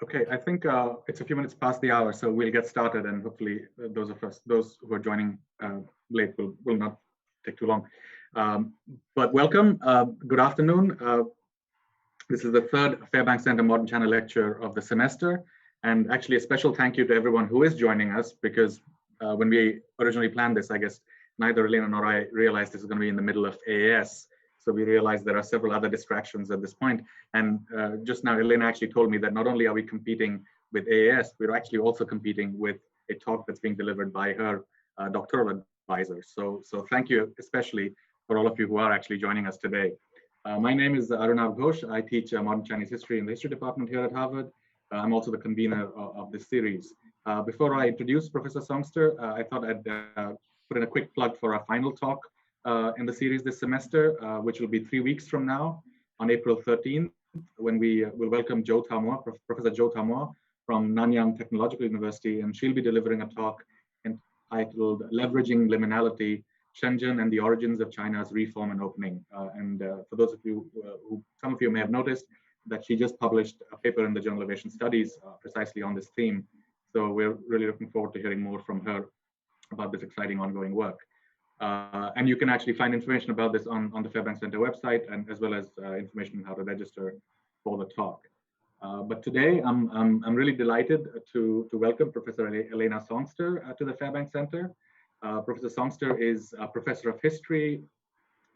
Okay, I think it's a few minutes past the hour, so we'll get started, and hopefully those who are joining late will not take too long. But welcome, good afternoon. This is the third Fairbanks Center Modern China lecture of the semester, and actually a special thank you to everyone who is joining us, because when we originally planned this, I guess neither Elena nor I realized this is going to be in the middle of AAS. So we realized there are several other distractions at this point. And just now, Elena actually told me that not only are we competing with AAS, we're actually also competing with a talk that's being delivered by her doctoral advisor. So thank you especially for all of you who are actually joining us today. My name is Arunab Ghosh. I teach modern Chinese history in the history department here at Harvard. I'm also the convener of this series. Before I introduce Professor Songster, I thought I'd put in a quick plug for our final talk in the series this semester, which will be 3 weeks from now on April 13th, when we will welcome Professor Zhou Tamoa from Nanyang Technological University, and she'll be delivering a talk entitled Leveraging Liminality, Shenzhen and the Origins of China's Reform and Opening. For those of you some of you may have noticed that she just published a paper in the Journal of Asian Studies precisely on this theme. So we're really looking forward to hearing more from her about this exciting ongoing work. And you can actually find information about this on the Fairbanks Center website, and as well as information on how to register for the talk. But today, I'm really delighted to welcome Professor Elena Songster to the Fairbanks Center. Professor Songster is a professor of history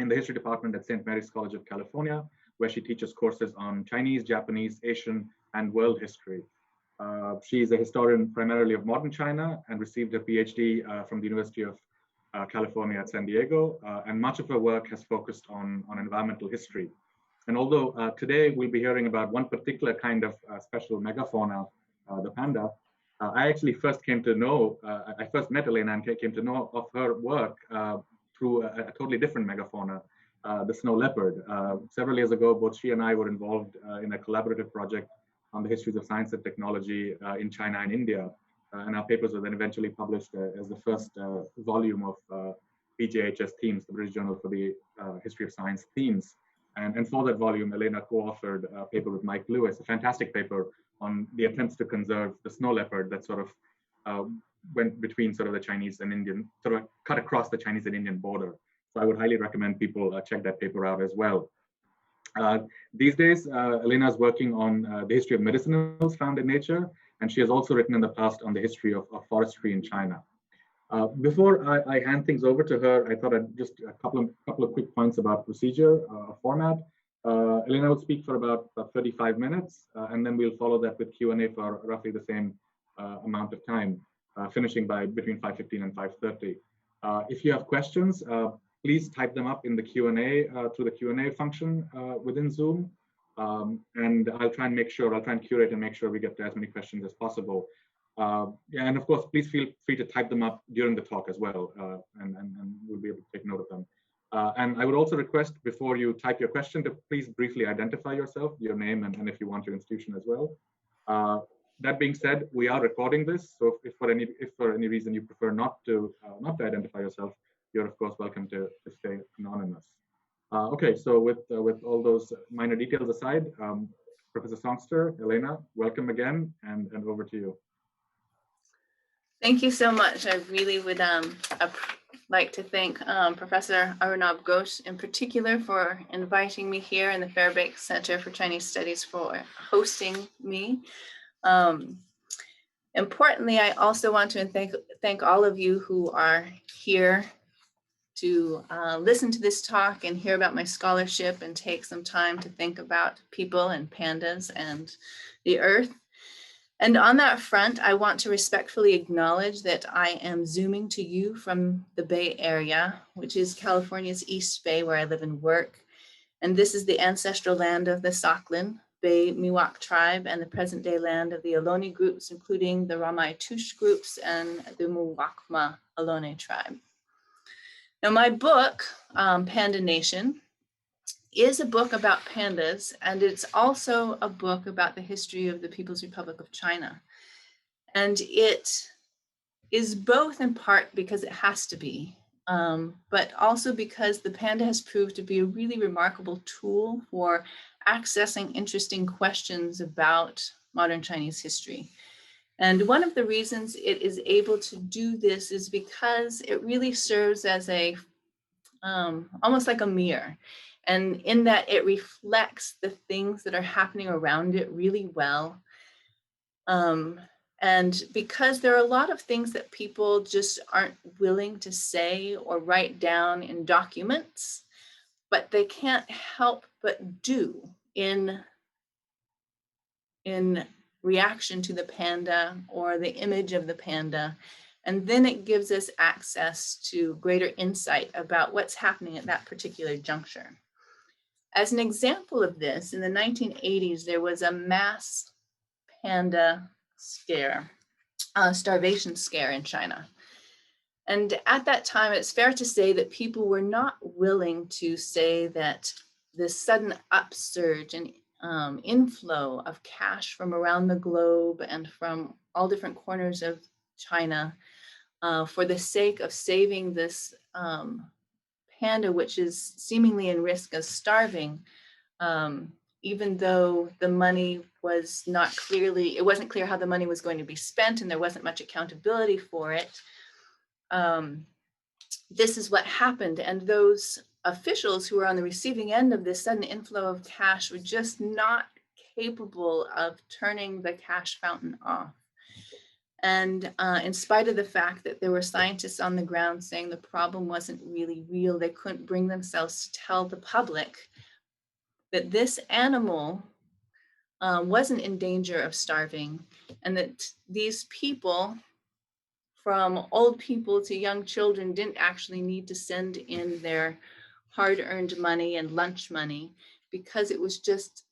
in the history department at St. Mary's College of California, where she teaches courses on Chinese, Japanese, Asian, and world history. She is a historian primarily of modern China and received her PhD from the University of California at San Diego, and much of her work has focused on environmental history. And although today we'll be hearing about one particular kind of special megafauna, the panda, I actually first came to know, I first met Elena and came to know of her work through a totally different megafauna, the snow leopard. Several years ago, both she and I were involved in a collaborative project on the histories of science and technology in China and India. And our papers were then eventually published as the first volume of BJHS Themes, the British Journal for the History of Science Themes. And for that volume, Elena co-authored a paper with Mike Lewis, a fantastic paper on the attempts to conserve the snow leopard that sort of went between sort of the Chinese and Indian, sort of cut across the Chinese and Indian border. So I would highly recommend people check that paper out as well. These days, Elena is working on the history of medicinals found in nature, and she has also written in the past on the history of forestry in China. Before I hand things over to her, I thought I'd just a couple of quick points about procedure, format. Elena will speak for about 35 minutes, and then we'll follow that with Q&A for roughly the same amount of time, finishing by between 5:15 and 5:30. If you have questions, please type them up in the Q&A through the Q&A function within Zoom. And I'll try and curate and make sure we get to as many questions as possible. Yeah, and of course, please feel free to type them up during the talk as well, and we'll be able to take note of them. And I would also request, before you type your question, to please briefly identify yourself, your name, and if you want your institution as well. That being said, we are recording this, so if for any reason you prefer not to identify yourself, you're of course welcome to stay anonymous. Okay, so with all those minor details aside, Professor Songster, Elena, welcome again, and over to you. Thank you so much. I really would like to thank Professor Arunab Ghosh in particular for inviting me here, and the Fairbanks Center for Chinese Studies for hosting me. Importantly, I also want to thank all of you who are here to listen to this talk and hear about my scholarship and take some time to think about people and pandas and the earth. And on that front, I want to respectfully acknowledge that I am zooming to you from the Bay Area, which is California's East Bay, where I live and work. And this is the ancestral land of the Sakhalin Bay Miwok tribe and the present day land of the Ohlone groups, including the Ramaytush groups and the Muwakma Ohlone tribe. Now, my book, Panda Nation, is a book about pandas, and it's also a book about the history of the People's Republic of China. And it is both in part because it has to be, but also because the panda has proved to be a really remarkable tool for accessing interesting questions about modern Chinese history. And one of the reasons it is able to do this is because it really serves as a almost like a mirror. And in that it reflects the things that are happening around it really well. And because there are a lot of things that people just aren't willing to say or write down in documents, but they can't help but do in reaction to the panda or the image of the panda. And then it gives us access to greater insight about what's happening at that particular juncture. As an example of this, in the 1980s, there was a mass panda scare, starvation scare in China. And at that time, it's fair to say that people were not willing to say that this sudden upsurge and inflow of cash from around the globe and from all different corners of China for the sake of saving this panda, which is seemingly in risk of starving, even though the money was not clearly, it wasn't clear how the money was going to be spent and there wasn't much accountability for it. This is what happened. And those officials who were on the receiving end of this sudden inflow of cash were just not capable of turning the cash fountain off. And in spite of the fact that there were scientists on the ground saying the problem wasn't really real, they couldn't bring themselves to tell the public that this animal wasn't in danger of starving, and that these people, from old people to young children, didn't actually need to send in their hard-earned money and lunch money because it was just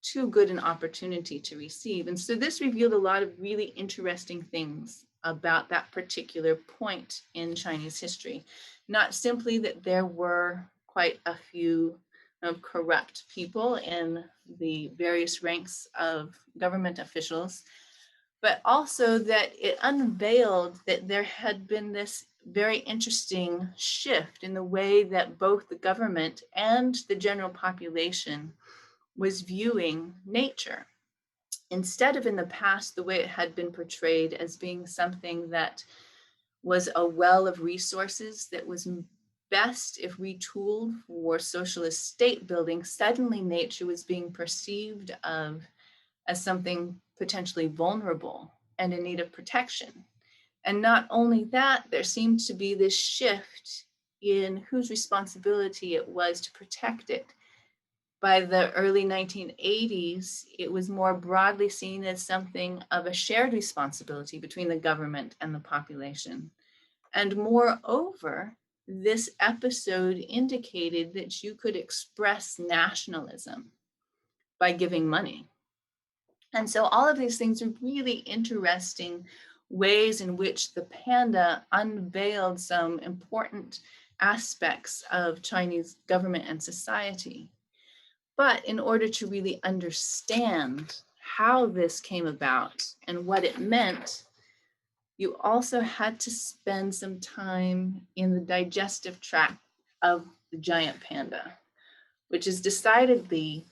too good an opportunity to receive. And so this revealed a lot of really interesting things about that particular point in Chinese history. Not simply that there were quite a few corrupt people in the various ranks of government officials, but also that it unveiled that there had been this very interesting shift in the way that both the government and the general population was viewing nature. Instead of in the past, the way it had been portrayed as being something that was a well of resources that was best if retooled for socialist state building, suddenly nature was being perceived as something potentially vulnerable and in need of protection. And not only that, there seemed to be this shift in whose responsibility it was to protect it. By the early 1980s, it was more broadly seen as something of a shared responsibility between the government and the population. And moreover, this episode indicated that you could express nationalism by giving money. And so all of these things are really interesting ways in which the panda unveiled some important aspects of Chinese government and society. But in order to really understand how this came about and what it meant, you also had to spend some time in the digestive tract of the giant panda, which is decidedly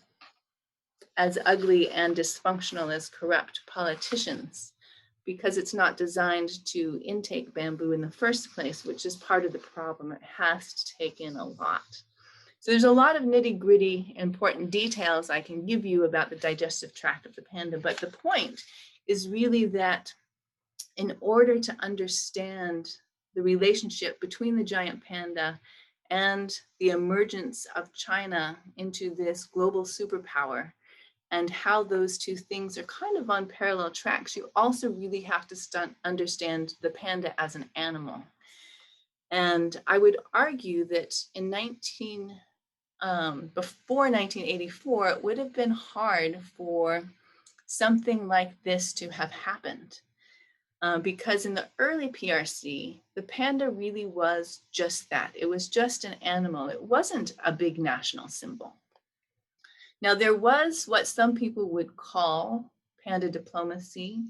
as ugly and dysfunctional as corrupt politicians, because it's not designed to intake bamboo in the first place, which is part of the problem. It has to take in a lot. So there's a lot of nitty-gritty important details I can give you about the digestive tract of the panda, but the point is really that in order to understand the relationship between the giant panda and the emergence of China into this global superpower, and how those two things are kind of on parallel tracks, you also really have to understand the panda as an animal. And I would argue that before 1984, it would have been hard for something like this to have happened. Because in the early PRC, the panda really was just that. It was just an animal. It wasn't a big national symbol. Now, there was what some people would call Panda Diplomacy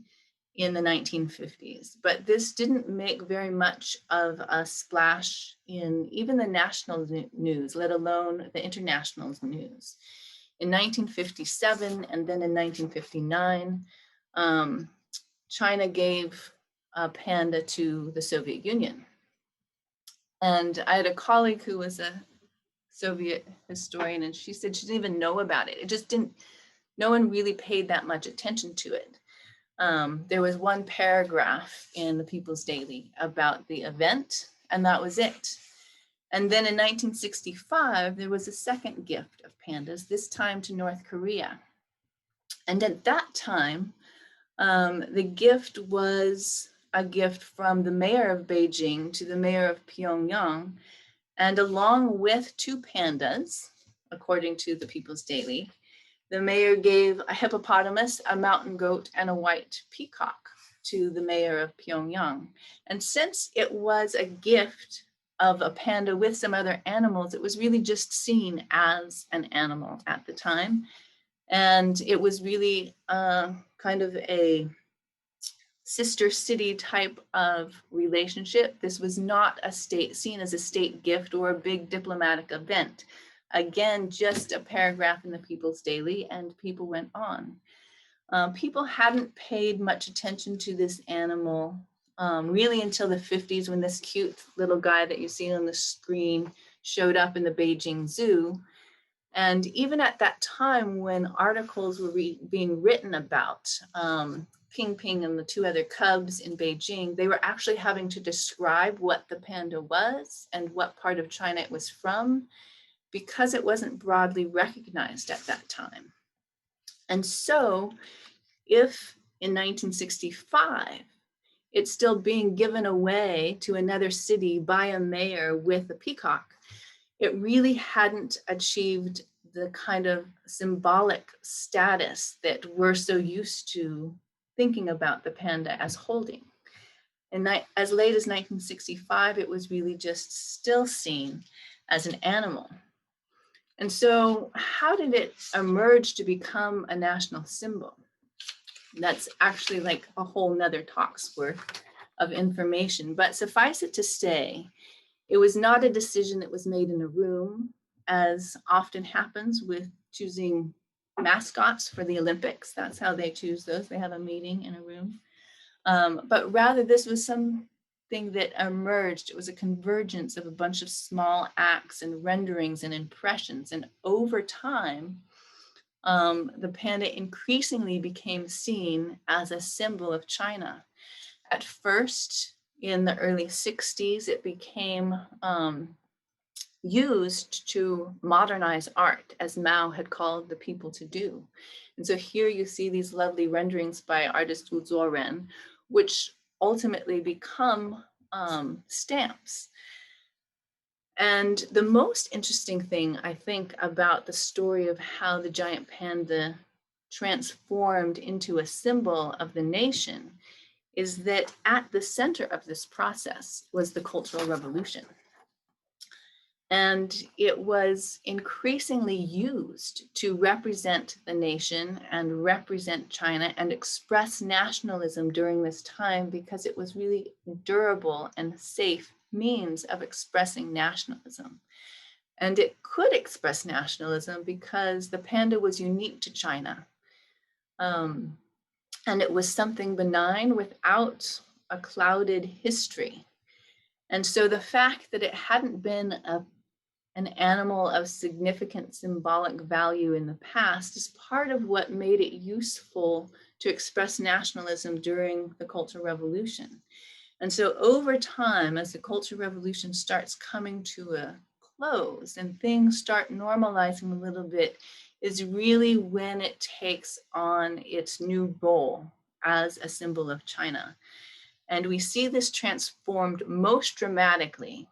in the 1950s, but this didn't make very much of a splash in even the national news, let alone the international news. In 1957 and then in 1959, China gave a panda to the Soviet Union. And I had a colleague who was a Soviet historian, and she said she didn't even know about it. It just didn't, no one really paid that much attention to it. There was one paragraph in the People's Daily about the event, and that was it. And then in 1965, there was a second gift of pandas, this time to North Korea. And at that time, the gift was a gift from the mayor of Beijing to the mayor of Pyongyang. And along with 2 pandas, according to the People's Daily, the mayor gave a hippopotamus, a mountain goat, and a white peacock to the mayor of Pyongyang. And since it was a gift of a panda with some other animals, it was really just seen as an animal at the time. And it was really kind of a sister city type of relationship. This was not a seen as a state gift or a big diplomatic event. Again, just a paragraph in the People's Daily, and people went on. People hadn't paid much attention to this animal really until the 50s, when this cute little guy that you see on the screen showed up in the Beijing Zoo. And even at that time, when articles were being written about Ping Ping and the 2 other cubs in Beijing, they were actually having to describe what the panda was and what part of China it was from, because it wasn't broadly recognized at that time. And so if in 1965, it's still being given away to another city by a mayor with a peacock, it really hadn't achieved the kind of symbolic status that we're so used to thinking about the panda as holding. And as late as 1965, it was really just still seen as an animal. And so how did it emerge to become a national symbol? That's actually like a whole nother talk's worth of information, but suffice it to say, it was not a decision that was made in a room, as often happens with choosing mascots for the Olympics. That's how they choose those. They have a meeting in a room. But rather, this was something that emerged. It was a convergence of a bunch of small acts and renderings and impressions. And over time, the panda increasingly became seen as a symbol of China. At first, in the early 60s, it became used to modernize art, as Mao had called the people to do. And so here you see these lovely renderings by artist Wu Zuoren, which ultimately become stamps. And the most interesting thing, I think, about the story of how the giant panda transformed into a symbol of the nation is that at the center of this process was the Cultural Revolution. And it was increasingly used to represent the nation and represent China and express nationalism during this time, because it was really durable and safe means of expressing nationalism. And it could express nationalism because the panda was unique to China. And it was something benign without a clouded history. And so the fact that it hadn't been an animal of significant symbolic value in the past is part of what made it useful to express nationalism during the Cultural Revolution. And so over time, as the Cultural Revolution starts coming to a close and things start normalizing a little bit, is really when it takes on its new role as a symbol of China. And we see this transformed most dramatically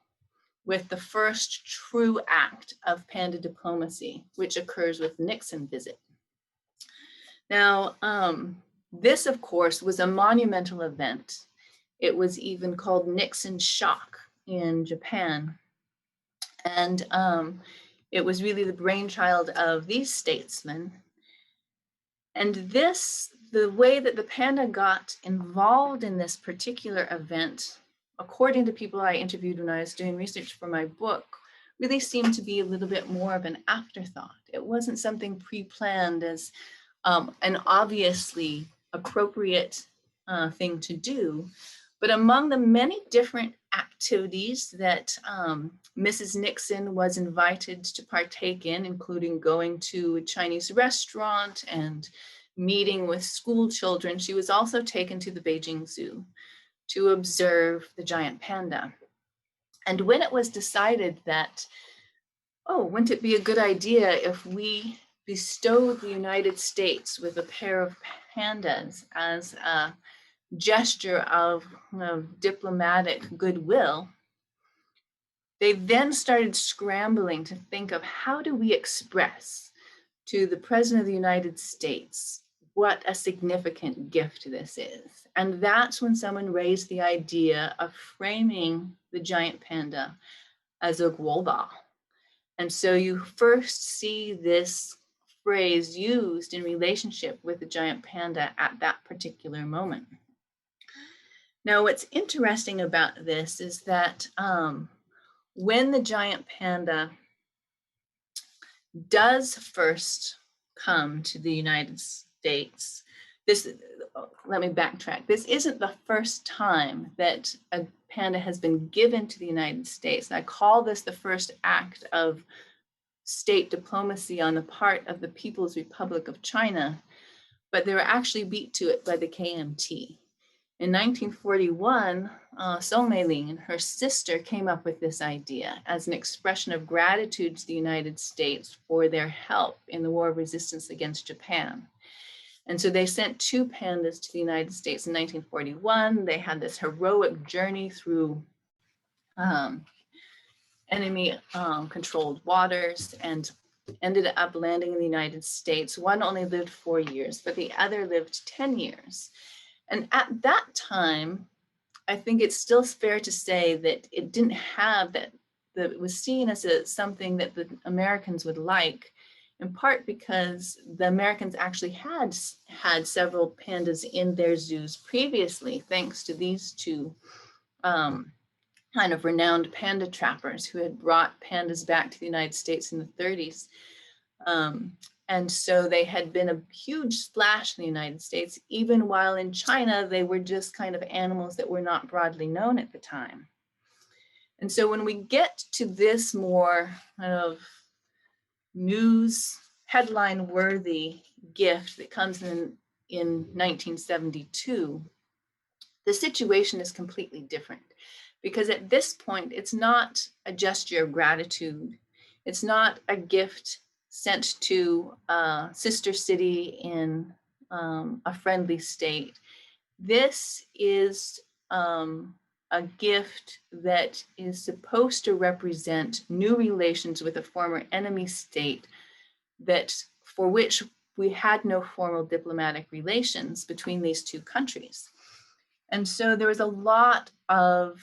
with the first true act of Panda Diplomacy, which occurs with Nixon's visit. Now, this, of course, was a monumental event. It was even called Nixon's shock in Japan. And it was really the brainchild of these statesmen. And this, the way that the panda got involved in this particular event, according to people I interviewed when I was doing research for my book, really seemed to be a little bit more of an afterthought. It wasn't something pre-planned as an obviously appropriate thing to do. But among the many different activities that Mrs. Nixon was invited to partake in, including going to a Chinese restaurant and meeting with school children, she was also taken to the Beijing Zoo to observe the giant panda. And when it was decided that, oh, wouldn't it be a good idea if we bestowed the United States with a pair of pandas as a gesture of diplomatic goodwill, they then started scrambling to think of how do we express to the President of the United States what a significant gift this is. And that's when someone raised the idea of framing the giant panda as a guoba. And so you first see this phrase used in relationship with the giant panda at that particular moment. Now, what's interesting about this is that when the giant panda does first come to the United States, let me backtrack. This isn't the first time that a panda has been given to the United States. And I call this the first act of state diplomacy on the part of the People's Republic of China, but they were actually beat to it by the KMT. In 1941, Song Mei-ling and her sister came up with this idea as an expression of gratitude to the United States for their help in the war of resistance against Japan. And so they sent 2 pandas to the United States in 1941. They had this heroic journey through enemy controlled waters and ended up landing in the United States. One only lived 4 years, but the other lived 10 years. And at that time, I think it's still fair to say that it didn't have that it was seen as something that the Americans would like, in part because the Americans actually had several pandas in their zoos previously, thanks to these 2 kind of renowned panda trappers who had brought pandas back to the United States in the 30s. And so they had been a huge splash in the United States, even while in China, they were just kind of animals that were not broadly known at the time. And so when we get to this more kind of news headline worthy gift that comes in 1972, the situation is completely different, because at this point, it's not a gesture of gratitude. It's not a gift sent to a sister city in a friendly state. This is a gift that is supposed to represent new relations with a former enemy state for which we had no formal diplomatic relations between these 2 countries. And so there was a lot of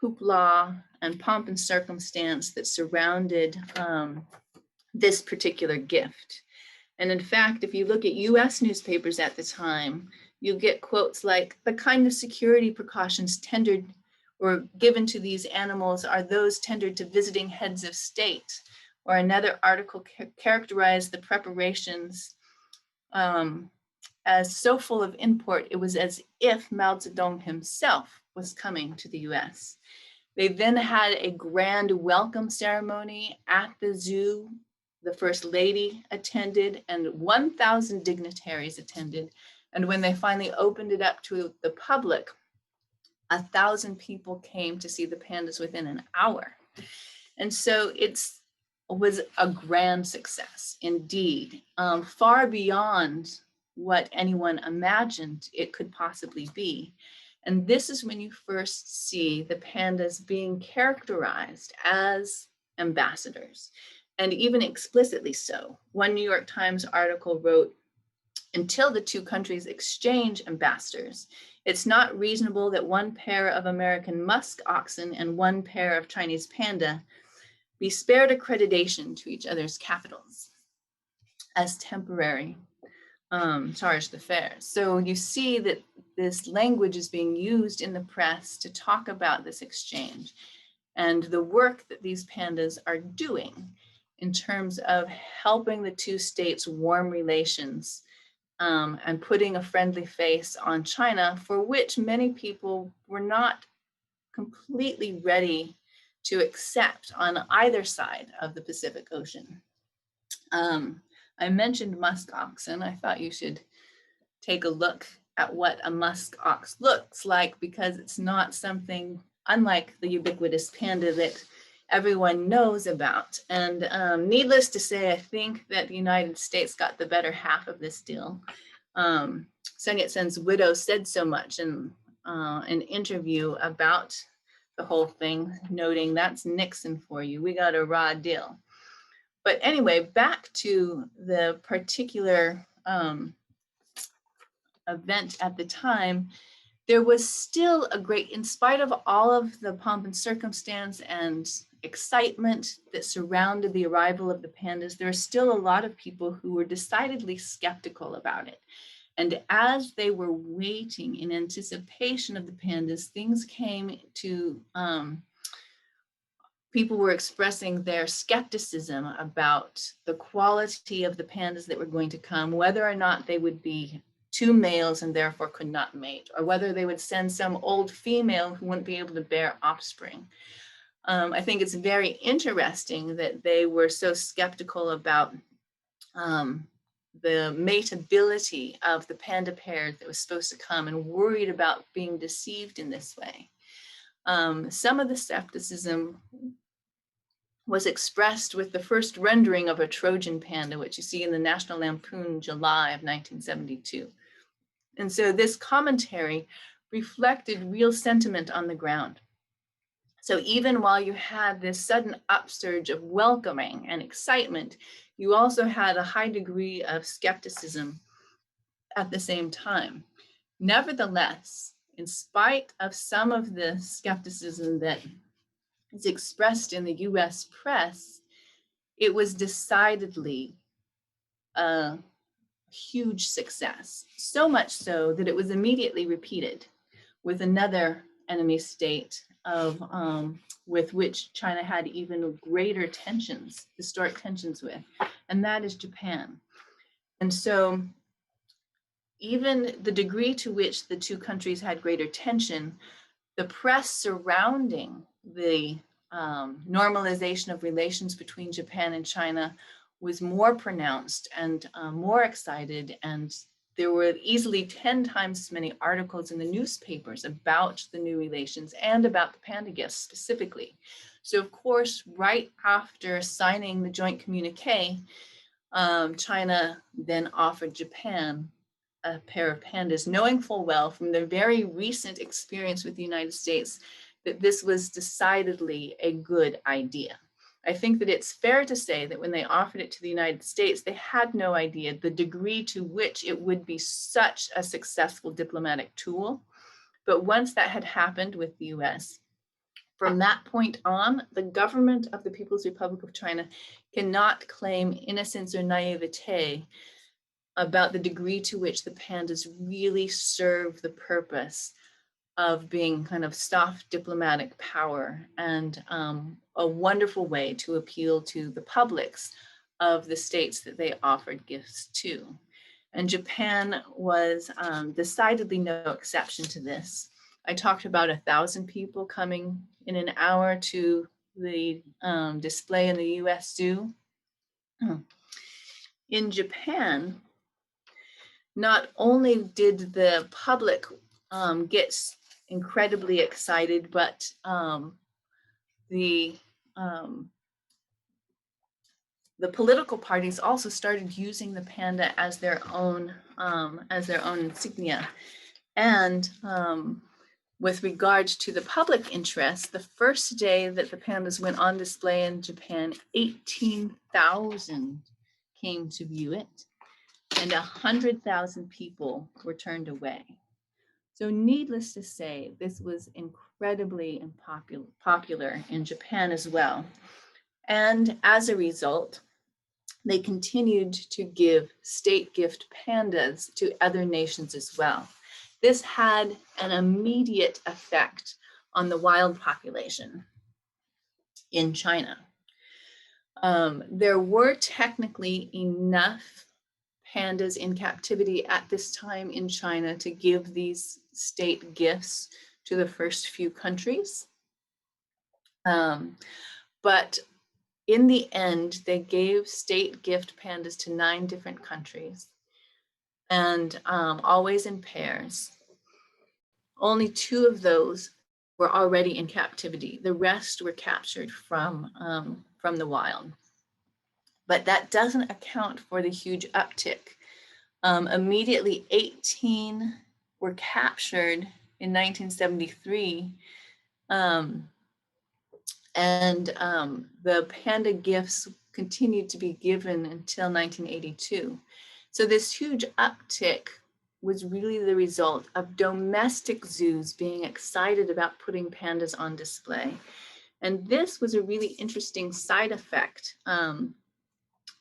hoopla and pomp and circumstance that surrounded this particular gift. And in fact, if you look at US newspapers at the time, you get quotes like, "The kind of security precautions tendered or given to these animals are those tendered to visiting heads of state." Or another article characterized the preparations as so full of import, it was as if Mao Zedong himself was coming to the US. They then had a grand welcome ceremony at the zoo. The First Lady attended and 1,000 dignitaries attended. And when they finally opened it up to the public, 1,000 people came to see the pandas within an hour. And so it was a grand success indeed, far beyond what anyone imagined it could possibly be. And this is when you first see the pandas being characterized as ambassadors, and even explicitly so. One New York Times article wrote, "Until the 2 countries exchange ambassadors, it's not reasonable that 1 pair of American musk oxen and 1 pair of Chinese panda be spared accreditation to each other's capitals as temporary charge d'affaires." So you see that this language is being used in the press to talk about this exchange. and the work that these pandas are doing in terms of helping the two states warm relations and putting a friendly face on China, for which many people were not completely ready to accept on either side of the Pacific Ocean. I mentioned musk oxen. I thought you should take a look at what a musk ox looks like, because it's not something, unlike the ubiquitous panda, that everyone knows about. And needless to say, I think that the United States got the better half of this deal. Sun Yat-sen's widow said so much in an interview about the whole thing, noting that's Nixon for you. We got a raw deal. But anyway, back to the particular event at the time, there was still a great, in spite of all of the pomp and circumstance and excitement that surrounded the arrival of the pandas, there are still a lot of people who were decidedly skeptical about it. And as they were waiting in anticipation of the pandas, things came to, people were expressing their skepticism about the quality of the pandas that were going to come, whether or not they would be two males and therefore could not mate, or whether they would send some old female who wouldn't be able to bear offspring. I think it's very interesting that they were so skeptical about the mateability of the panda pair that was supposed to come, and worried about being deceived in this way. Some of the skepticism was expressed with the first rendering of a Trojan panda, which you see in the National Lampoon, July of 1972. And so this commentary reflected real sentiment on the ground. So even while you had this sudden upsurge of welcoming and excitement, you also had a high degree of skepticism at the same time. Nevertheless, in spite of some of the skepticism that is expressed in the US press, it was decidedly a huge success. So much so that it was immediately repeated with another enemy state of with which China had even greater tensions, historic tensions with, and that is Japan. And so even the degree to which the two countries had greater tension, the press surrounding the normalization of relations between Japan and China was more pronounced and more excited, and there were easily 10 times as many articles in the newspapers about the new relations and about the panda gifts specifically. So of course, right after signing the joint communique, China then offered Japan a pair of pandas, knowing full well from their very recent experience with the United States that this was decidedly a good idea. I think that it's fair to say that when they offered it to the United States, they had no idea the degree to which it would be such a successful diplomatic tool. But once that had happened with the US, from that point on, the government of the People's Republic of China cannot claim innocence or naivete about the degree to which the pandas really serve the purpose of being kind of soft diplomatic power and a wonderful way to appeal to the publics of the states that they offered gifts to. And Japan was decidedly no exception to this. I talked about 1,000 people coming in an hour to the display in the US Zoo. In Japan, not only did the public get incredibly excited, but the political parties also started using the panda as their own insignia. And with regards to the public interest, the first day that the pandas went on display in Japan, 18,000 came to view it, and 100,000 people were turned away. So needless to say, this was incredibly popular in Japan as well. And as a result, they continued to give state gift pandas to other nations as well. This had an immediate effect on the wild population. in China. There were technically enough pandas in captivity at this time in China to give these state gifts to the first few countries. But in the end, they gave state gift pandas to 9 different countries, and always in pairs. Only 2 of those were already in captivity. The rest were captured from the wild. But that doesn't account for the huge uptick. Immediately 18 were captured in 1973. The panda gifts continued to be given until 1982. So this huge uptick was really the result of domestic zoos being excited about putting pandas on display. And this was a really interesting side effect,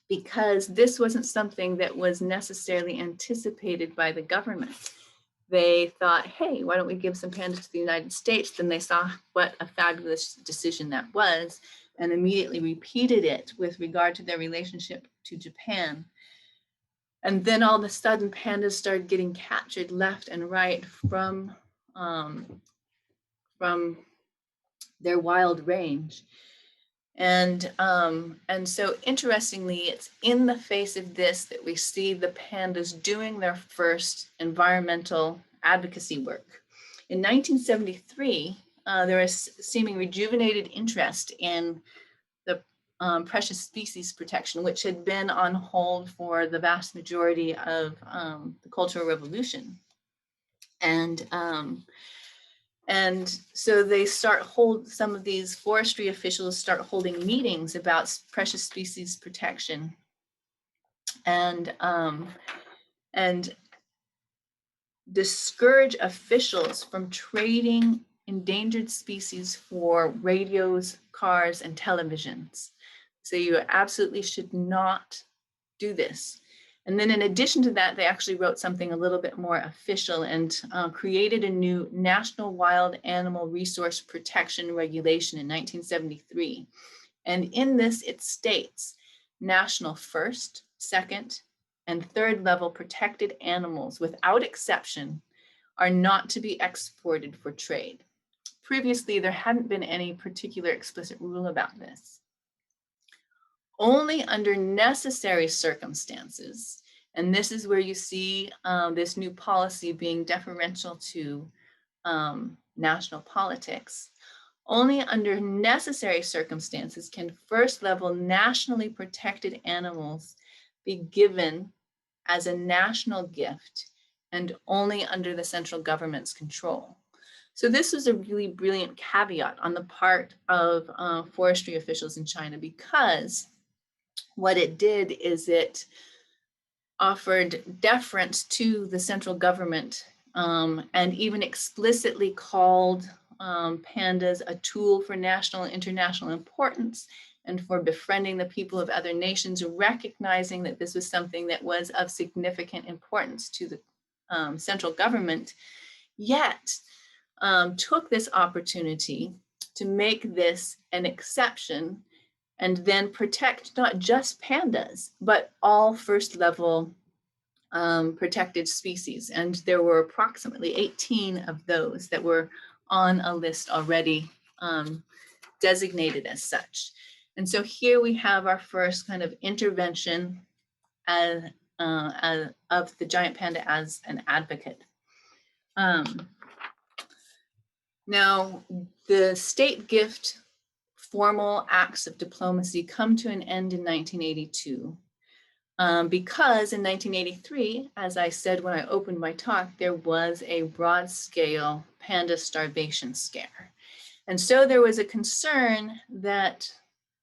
because this wasn't something that was necessarily anticipated by the government. They thought, hey, why don't we give some pandas to the United States? Then they saw what a fabulous decision that was and immediately repeated it with regard to their relationship to Japan. And then all of a sudden, pandas started getting captured left and right from their wild range. And so interestingly, it's in the face of this that we see the pandas doing their first environmental advocacy work. In 1973, there was seeming rejuvenated interest in the precious species protection, which had been on hold for the vast majority of the Cultural Revolution. And so they some of these forestry officials start holding meetings about precious species protection and discourage officials from trading endangered species for radios, cars, and televisions. So you absolutely should not do this. And then in addition to that, they actually wrote something a little bit more official and created a new National Wild Animal Resource Protection Regulation in 1973. And in this, it states national first, second, and third level protected animals without exception are not to be exported for trade. Previously, there hadn't been any particular explicit rule about this. Only under necessary circumstances, and this is where you see this new policy being deferential to national politics, only under necessary circumstances can first level nationally protected animals be given as a national gift and only under the central government's control. So this was a really brilliant caveat on the part of forestry officials in China, because what it did is it offered deference to the central government and even explicitly called pandas a tool for national and international importance and for befriending the people of other nations, recognizing that this was something that was of significant importance to the central government, yet took this opportunity to make this an exception and then protect not just pandas, but all first level protected species. And there were approximately 18 of those that were on a list already designated as such. And so here we have our first kind of intervention of the giant panda as an advocate. Now, the state gift formal acts of diplomacy come to an end in 1982 because in 1983, as I said when I opened my talk, there was a broad-scale panda starvation scare. And so there was a concern that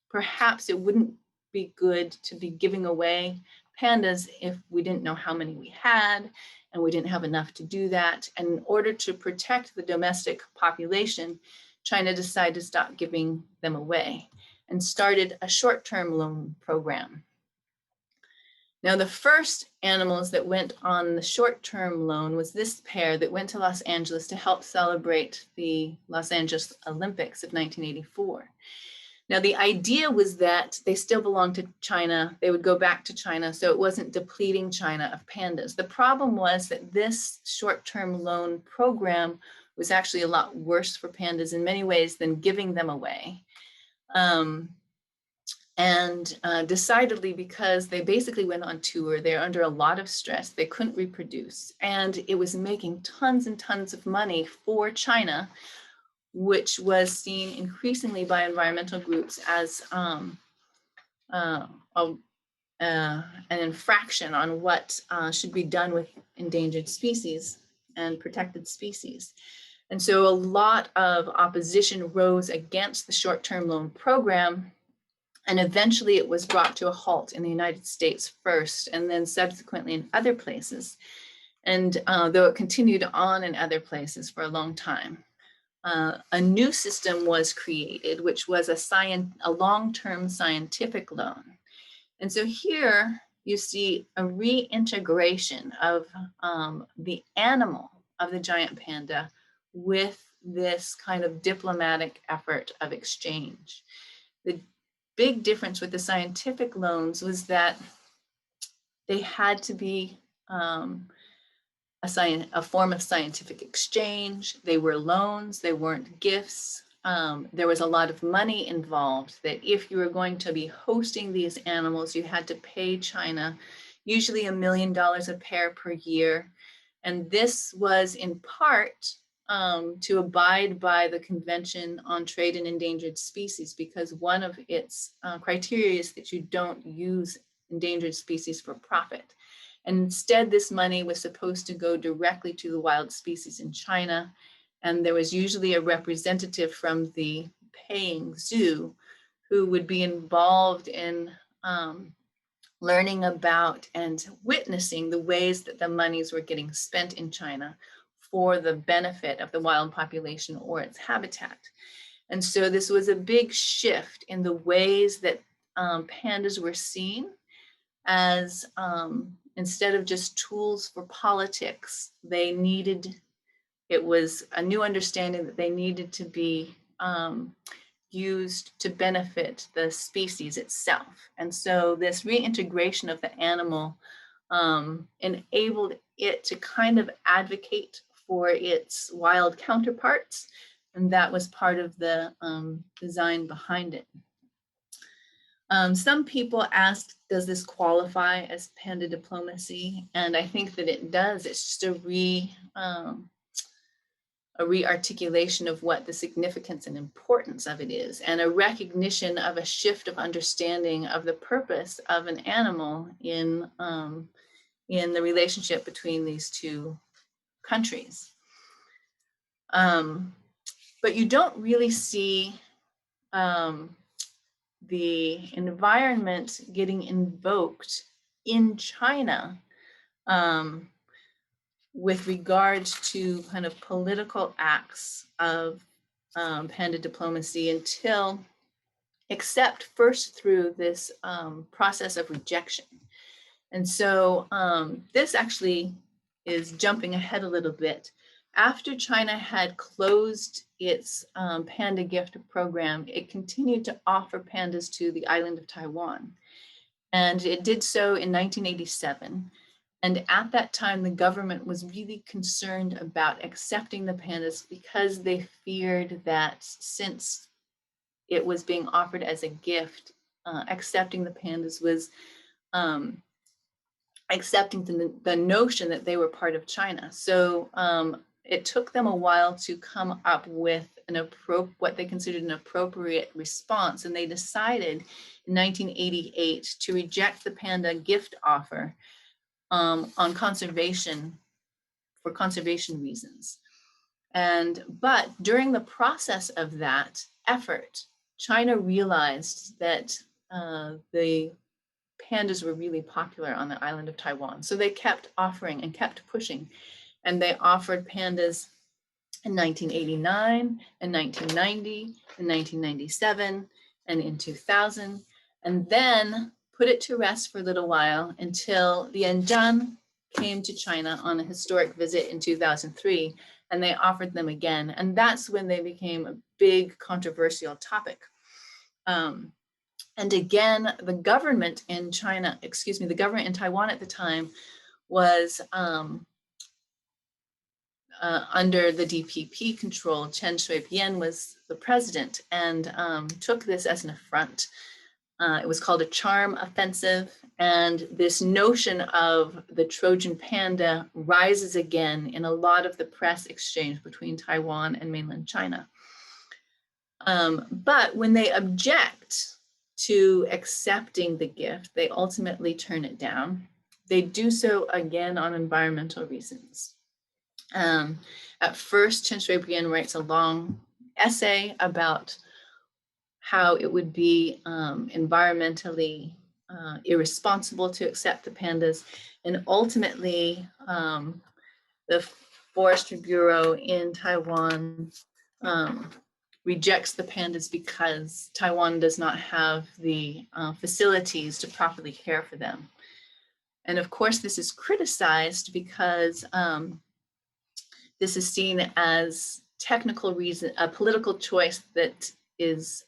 perhaps it wouldn't be good to be giving away pandas if we didn't know how many we had and we didn't have enough to do that. And in order to protect the domestic population, China decided to stop giving them away and started a short-term loan program. Now, the first animals that went on the short-term loan was this pair that went to Los Angeles to help celebrate the Los Angeles Olympics of 1984. Now, the idea was that they still belonged to China. They would go back to China, so it wasn't depleting China of pandas. The problem was that this short-term loan program was actually a lot worse for pandas in many ways than giving them away. Decidedly because they basically went on tour, they're under a lot of stress, they couldn't reproduce, and it was making tons and tons of money for China, which was seen increasingly by environmental groups as an infraction on what should be done with endangered species and protected species. And so a lot of opposition rose against the short-term loan program, and eventually it was brought to a halt in the United States first, and then subsequently in other places. And though it continued on in other places for a long time. A new system was created, which was a long-term scientific loan. And so here you see a reintegration of the animal of the giant panda with this kind of diplomatic effort of exchange. The big difference with the scientific loans was that they had to be a form of scientific exchange. They were loans, they weren't gifts. There was a lot of money involved, that if you were going to be hosting these animals, you had to pay China usually $1 million a pair per year. And this was in part to abide by the Convention on Trade in Endangered Species, because one of its criteria is that you don't use endangered species for profit. And instead, this money was supposed to go directly to the wild species in China. And there was usually a representative from the paying zoo who would be involved in learning about and witnessing the ways that the monies were getting spent in China for the benefit of the wild population or its habitat. And so this was a big shift in the ways that pandas were seen as, instead of just tools for politics, it was a new understanding that they needed to be used to benefit the species itself. And so this reintegration of the animal enabled it to kind of advocate for its wild counterparts. And that was part of the design behind it. Some people ask, does this qualify as panda diplomacy? And I think that it does. It's just a re-articulation of what the significance and importance of it is, and a recognition of a shift of understanding of the purpose of an animal in the relationship between these two countries. But you don't really see the environment getting invoked in China with regards to kind of political acts of panda diplomacy except first through this process of rejection. And so this actually is jumping ahead a little bit. After China had closed its panda gift program, it continued to offer pandas to the island of Taiwan. And it did so in 1987. And at that time, the government was really concerned about accepting the pandas because they feared that since it was being offered as a gift, accepting the pandas was accepting the notion that they were part of China. So it took them a while to come up with what they considered an appropriate response. And they decided in 1988 to reject the panda gift offer on conservation, for conservation reasons. But during the process of that effort, China realized that the pandas were really popular on the island of Taiwan. So they kept offering and kept pushing. And they offered pandas in 1989, in 1990, in 1997, and in 2000. And then put it to rest for a little while until the Yanzhan came to China on a historic visit in 2003, and they offered them again. And that's when they became a big controversial topic. And again, the government in China, excuse me, the government in Taiwan at the time was under the DPP control. Chen Shui-bian was the president and took this as an affront. It was called a charm offensive, and this notion of the Trojan panda rises again in a lot of the press exchange between Taiwan and mainland China. But when they object to accepting the gift, they ultimately turn it down. They do so again on environmental reasons. At first, Chen Shui-bian writes a long essay about how it would be environmentally irresponsible to accept the pandas. And ultimately, the Forestry Bureau in Taiwan rejects the pandas because Taiwan does not have the facilities to properly care for them. And of course, this is criticized because this is seen as technical reason, a political choice that is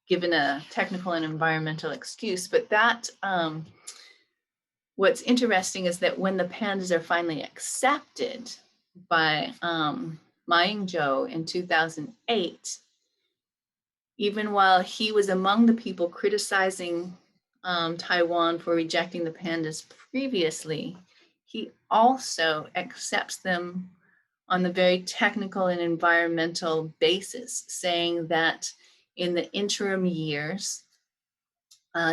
given a technical and environmental excuse. But that, what's interesting is that when the pandas are finally accepted by Ma Ying-jeou in 2008, even while he was among the people criticizing Taiwan for rejecting the pandas previously, he also accepts them on the very technical and environmental basis, saying that in the interim years,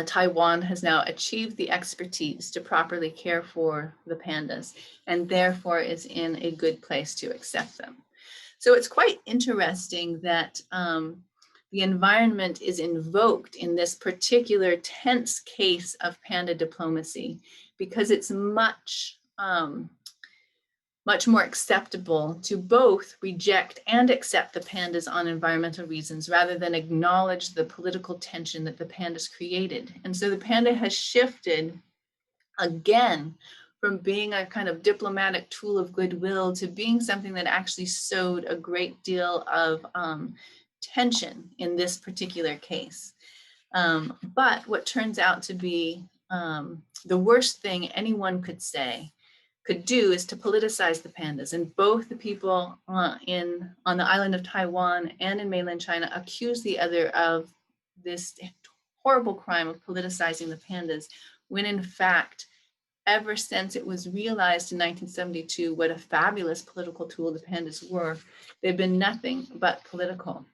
Taiwan has now achieved the expertise to properly care for the pandas and therefore is in a good place to accept them. So it's quite interesting that the environment is invoked in this particular tense case of panda diplomacy because it's much more acceptable to both reject and accept the pandas on environmental reasons rather than acknowledge the political tension that the pandas created. And so the panda has shifted again from being a kind of diplomatic tool of goodwill to being something that actually sowed a great deal of tension in this particular case. But what turns out to be the worst thing anyone could do is to politicize the pandas. And both the people on the island of Taiwan and in mainland China accuse the other of this horrible crime of politicizing the pandas, when in fact, ever since it was realized in 1972 what a fabulous political tool the pandas were, they've been nothing but political.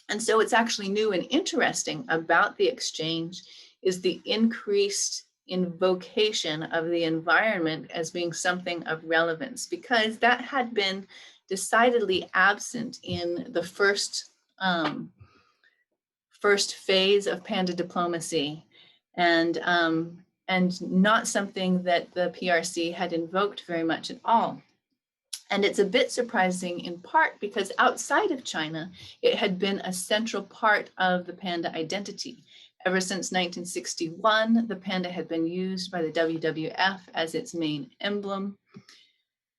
And so what's actually new and interesting about the exchange is the increased invocation of the environment as being something of relevance, because that had been decidedly absent in the first phase of panda diplomacy, and not something that the PRC had invoked very much at all. And it's a bit surprising in part because outside of China, it had been a central part of the panda identity. Ever since 1961, the panda had been used by the WWF as its main emblem.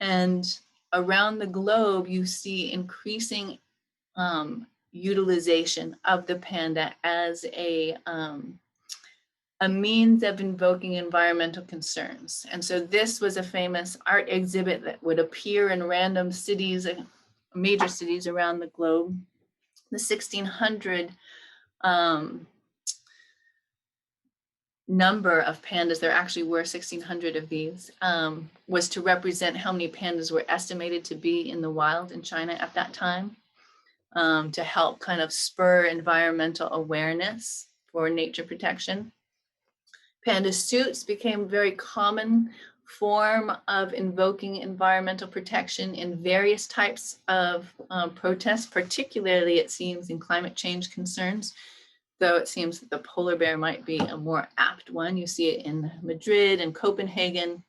And around the globe, you see increasing utilization of the panda as a means of invoking environmental concerns. And so this was a famous art exhibit that would appear in random cities, major cities around the globe. The 1600 number of pandas, there actually were 1,600 of these, was to represent how many pandas were estimated to be in the wild in China at that time, to help kind of spur environmental awareness for nature protection. Panda suits became a very common form of invoking environmental protection in various types of protests, particularly it seems in climate change concerns, though it seems that the polar bear might be a more apt one. You see it in Madrid and Copenhagen.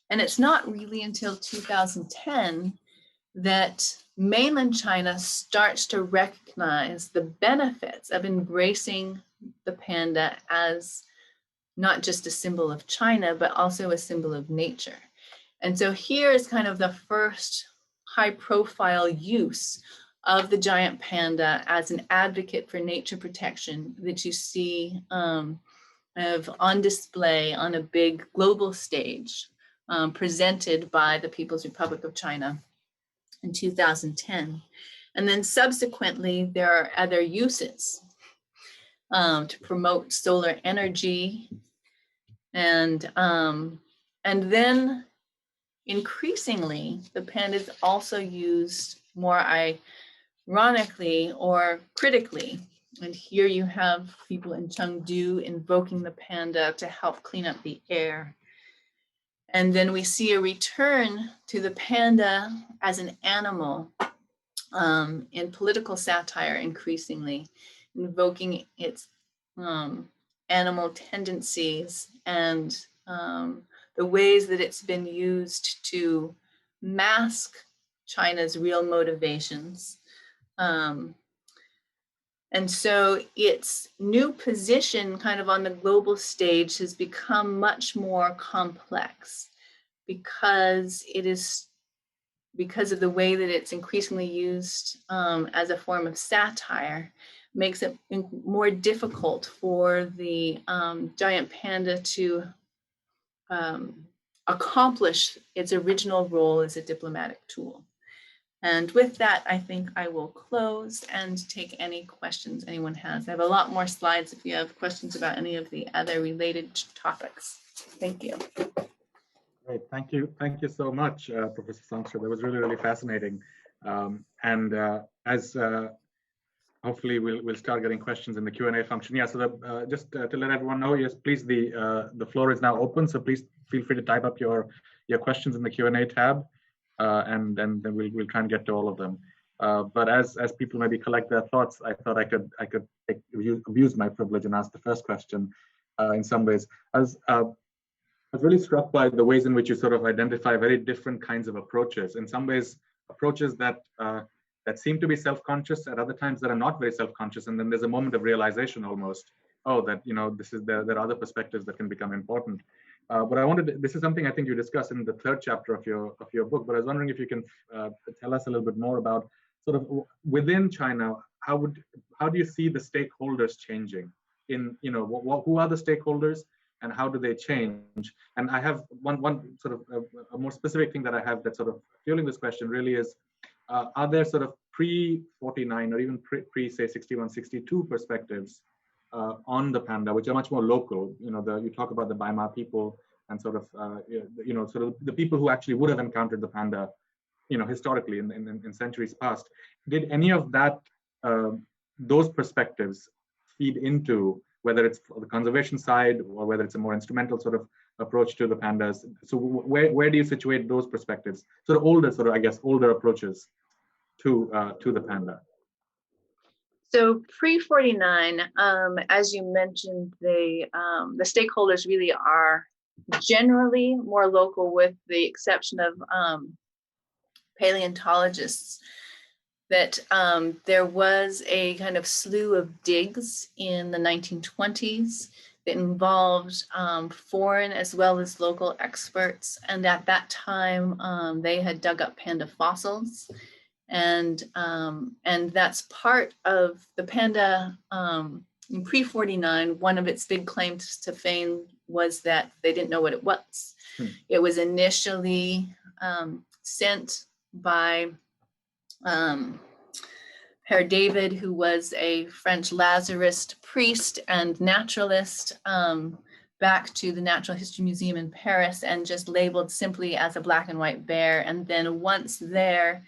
And it's not really until 2010 that mainland China starts to recognize the benefits of embracing the panda as not just a symbol of China, but also a symbol of nature. And so here is kind of the first high profile use of the giant panda as an advocate for nature protection that you see on display on a big global stage presented by the People's Republic of China in 2010. And then subsequently, there are other uses to promote solar energy. And then increasingly, the panda is also used more ironically or critically. And here you have people in Chengdu invoking the panda to help clean up the air. And then we see a return to the panda as an animal in political satire increasingly, invoking its animal tendencies and the ways that it's been used to mask China's real motivations. And so its new position kind of on the global stage has become much more complex because of the way that it's increasingly used as a form of satire, makes it more difficult for the giant panda to accomplish its original role as a diplomatic tool. And with that, I think I will close and take any questions anyone has. I have a lot more slides if you have questions about any of the other related topics. Thank you. Great, thank you so much, Professor Songster. That was really, really fascinating. As hopefully we'll start getting questions in the Q&A function. Yeah, so just to let everyone know, yes, please, the floor is now open, so please feel free to type up your questions in the Q&A tab, and then we'll try and get to all of them. But as people maybe collect their thoughts, I thought I could abuse my privilege and ask the first question. In some ways, I was really struck by the ways in which you sort of identify very different kinds of approaches. In some ways, approaches that seem to be self-conscious, at other times that are not very self-conscious, and then there's a moment of realization almost. Oh, that there are other perspectives that can become important. But this is something I think you discuss in the third chapter of your book. But I was wondering if you can tell us a little bit more about sort of within China, how do you see the stakeholders changing? Who are the stakeholders? And how do they change? And I have one sort of a more specific thing that I have that's sort of fueling this question really is, are there sort of pre-49 or even pre say 61, 62 perspectives on the panda, which are much more local? You talk about the Baima people and sort of sort of the people who actually would have encountered the panda, historically in centuries past. Did any of that those perspectives feed into whether it's the conservation side or whether it's a more instrumental sort of approach to the pandas? So where do you situate those perspectives? Sort of older approaches to the panda. So pre-49, as you mentioned, the stakeholders really are generally more local, with the exception of paleontologists. That there was a kind of slew of digs in the 1920s that involved foreign as well as local experts. And at that time, they had dug up panda fossils. And that's part of the panda in pre-49. One of its big claims to fame was that they didn't know what it was. It was initially sent by Père David, who was a French Lazarist priest and naturalist, back to the Natural History Museum in Paris and just labeled simply as a black and white bear. And then once there,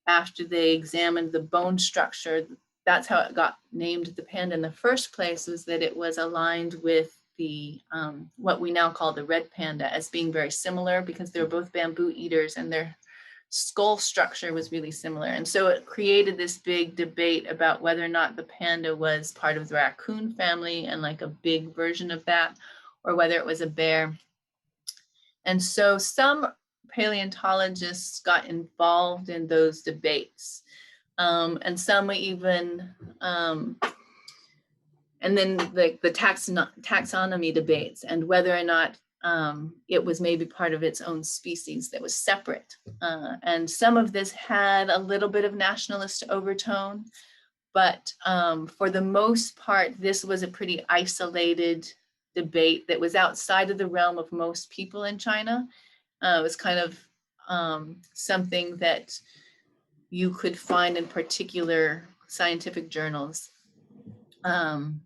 after they examined the bone structure, that's how it got named the panda in the first place, was that it was aligned with the what we now call the red panda as being very similar, because they were both bamboo eaters and their skull structure was really similar. And so it created this big debate about whether or not the panda was part of the raccoon family and like a big version of that, or whether it was a bear. And so some paleontologists got involved in those debates, and some even, and then the taxonomy debates, and whether or not it was maybe part of its own species that was separate. And some of this had a little bit of nationalist overtone, but for the most part, this was a pretty isolated debate that was outside of the realm of most people in China. It was kind of something that you could find in particular scientific journals. And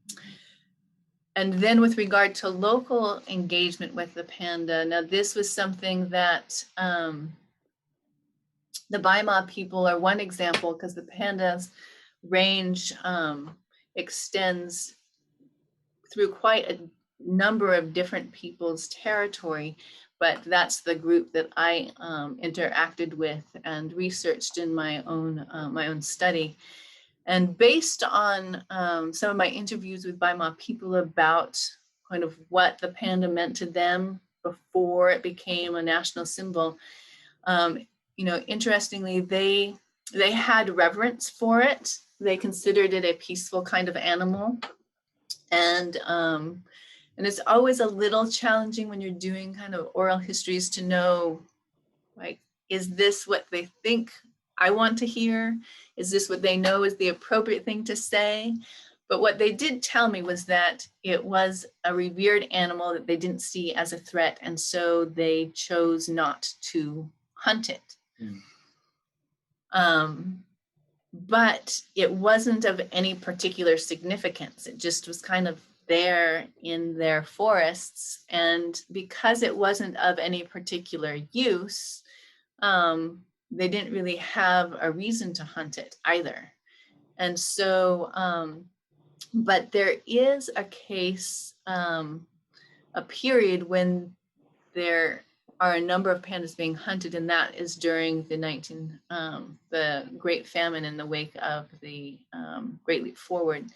then with regard to local engagement with the panda, now this was something that the Baima people are one example, because the panda's range extends through quite a number of different people's territory, but that's the group that I interacted with and researched in my own study. And based on some of my interviews with Baima people about kind of what the panda meant to them before it became a national symbol, you know, interestingly, they had reverence for it. They considered it a peaceful kind of animal. And it's always a little challenging when you're doing kind of oral histories to know, like, is this what they think I want to hear? Is this what they know is the appropriate thing to say? But what they did tell me was that it was a revered animal that they didn't see as a threat, and so they chose not to hunt it. But it wasn't of any particular significance. It just was kind of there in their forests. And because it wasn't of any particular use, they didn't really have a reason to hunt it either. And so, but there is a case, a period when there are a number of pandas being hunted, and that is during the Great Famine in the wake of the Great Leap Forward.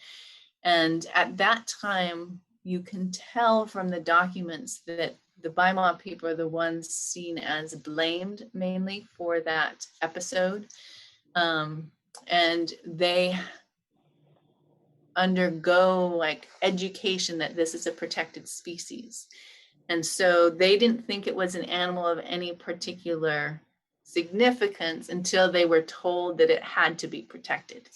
And at that time, you can tell from the documents that the Baima people are the ones seen as blamed mainly for that episode. And they undergo like education that this is a protected species. And so they didn't think it was an animal of any particular significance until they were told that it had to be protected.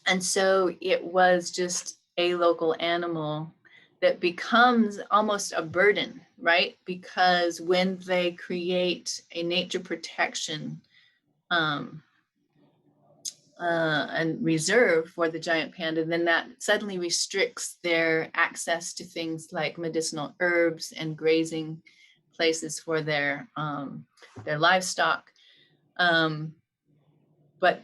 And so it was just a local animal that becomes almost a burden, right? Because when they create a nature protection and reserve for the giant panda, then that suddenly restricts their access to things like medicinal herbs and grazing places for their livestock. But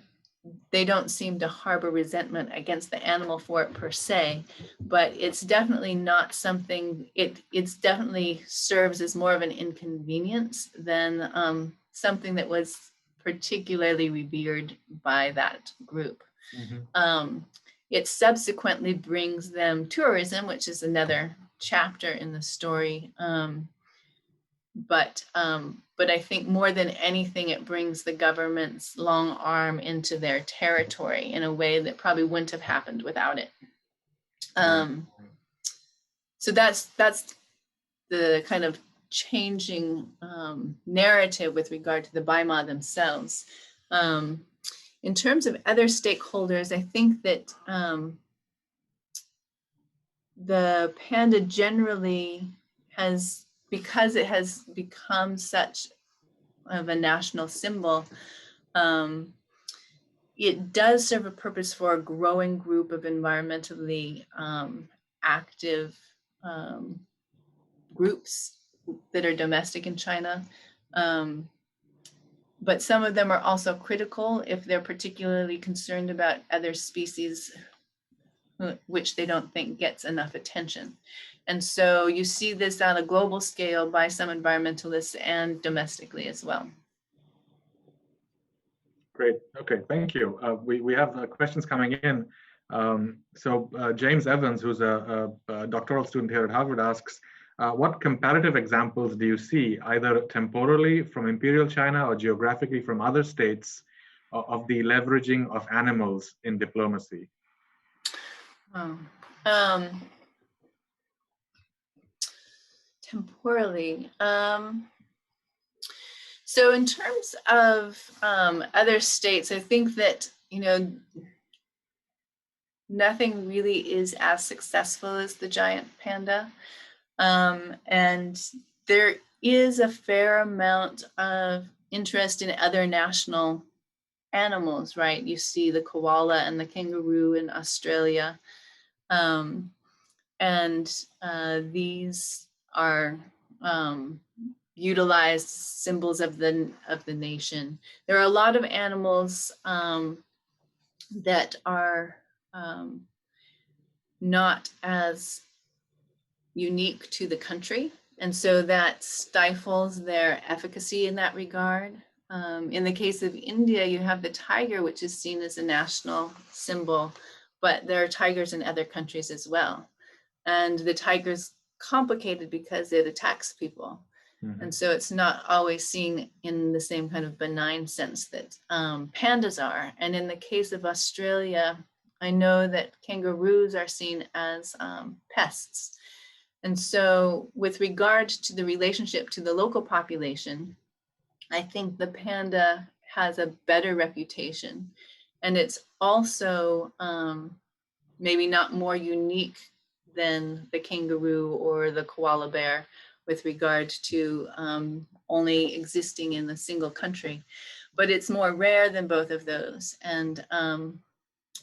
they don't seem to harbor resentment against the animal for it per se, but it's definitely not something, it's definitely serves as more of an inconvenience than something that was particularly revered by that group. It subsequently brings them tourism, which is another chapter in the story. But I think more than anything, it brings the government's long arm into their territory in a way that probably wouldn't have happened without it. So that's the kind of changing narrative with regard to the Baima themselves. In terms of other stakeholders, I think that the panda generally has, because it has become such of a national symbol, it does serve a purpose for a growing group of environmentally active groups that are domestic in China. But some of them are also critical if they're particularly concerned about other species which they don't think gets enough attention. And so you see this on a global scale by some environmentalists and domestically as well. Great. Okay, thank you. We have questions coming in. So James Evans, who's a doctoral student here at Harvard, asks, what comparative examples do you see, either temporally from Imperial China or geographically from other states, of the leveraging of animals in diplomacy? Temporally. So in terms of other states, I think that, nothing really is as successful as the giant panda. And there is a fair amount of interest in other national animals, right? You see the koala and the kangaroo in Australia. And these are utilized symbols of the nation. There are a lot of animals that are not as unique to the country, and so that stifles their efficacy in that regard. In the case of India, you have the tiger, which is seen as a national symbol, but there are tigers in other countries as well. And the tiger's complicated because it attacks people. Mm-hmm. And so it's not always seen in the same kind of benign sense that pandas are. And in the case of Australia, I know that kangaroos are seen as pests. And so with regard to the relationship to the local population, I think the panda has a better reputation. And it's also maybe not more unique than the kangaroo or the koala bear with regard to only existing in a single country. But it's more rare than both of those, and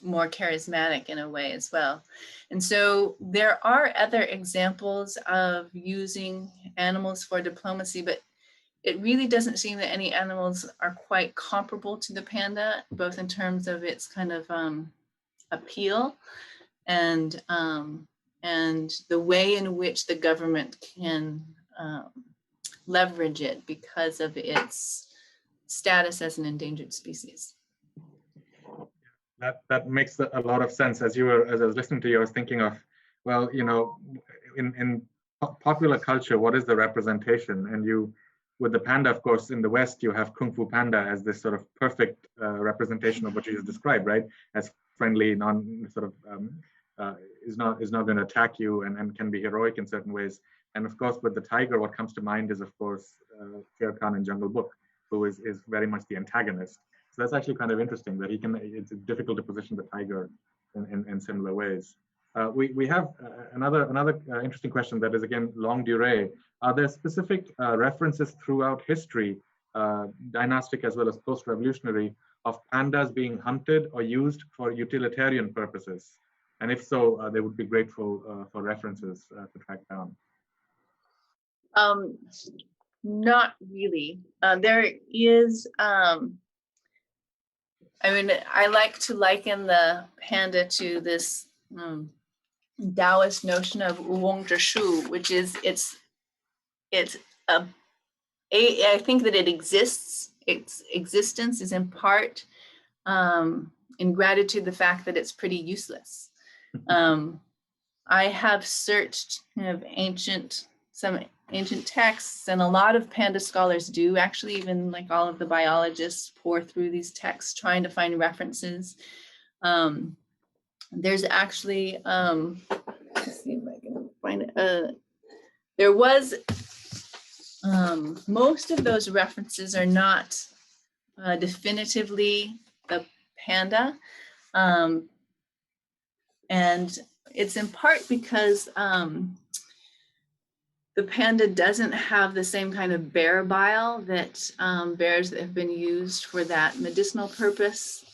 more charismatic in a way as well. And so there are other examples of using animals for diplomacy, but it really doesn't seem that any animals are quite comparable to the panda, both in terms of its kind of appeal and the way in which the government can leverage it because of its status as an endangered species. That makes a lot of sense. As I was listening to you, I was thinking of, well, in popular culture, what is the representation? And with the panda, of course, in the West, you have Kung Fu Panda as this sort of perfect representation of what you just described, right? As friendly, is not going to attack you and can be heroic in certain ways. And of course, with the tiger, what comes to mind is, of course, Shere Khan in Jungle Book, who is very much the antagonist. So that's actually kind of interesting that it's difficult to position the tiger in similar ways. We have another interesting question that is, again, longue durée. Are there specific references throughout history, dynastic as well as post-revolutionary, of pandas being hunted or used for utilitarian purposes? And if so, they would be grateful for references to track down. Not really. There is, I like to liken the panda to this Taoist notion of Wong Zhishu, which is I think that it exists. Its existence is in part in gratitude the fact that it's pretty useless. I have searched some ancient texts, and a lot of panda scholars do actually, even like all of the biologists pour through these texts trying to find references. There's actually, let's see if I can find it. There was, most of those references are not definitively the panda. And it's in part because the panda doesn't have the same kind of bear bile that bears that have been used for that medicinal purpose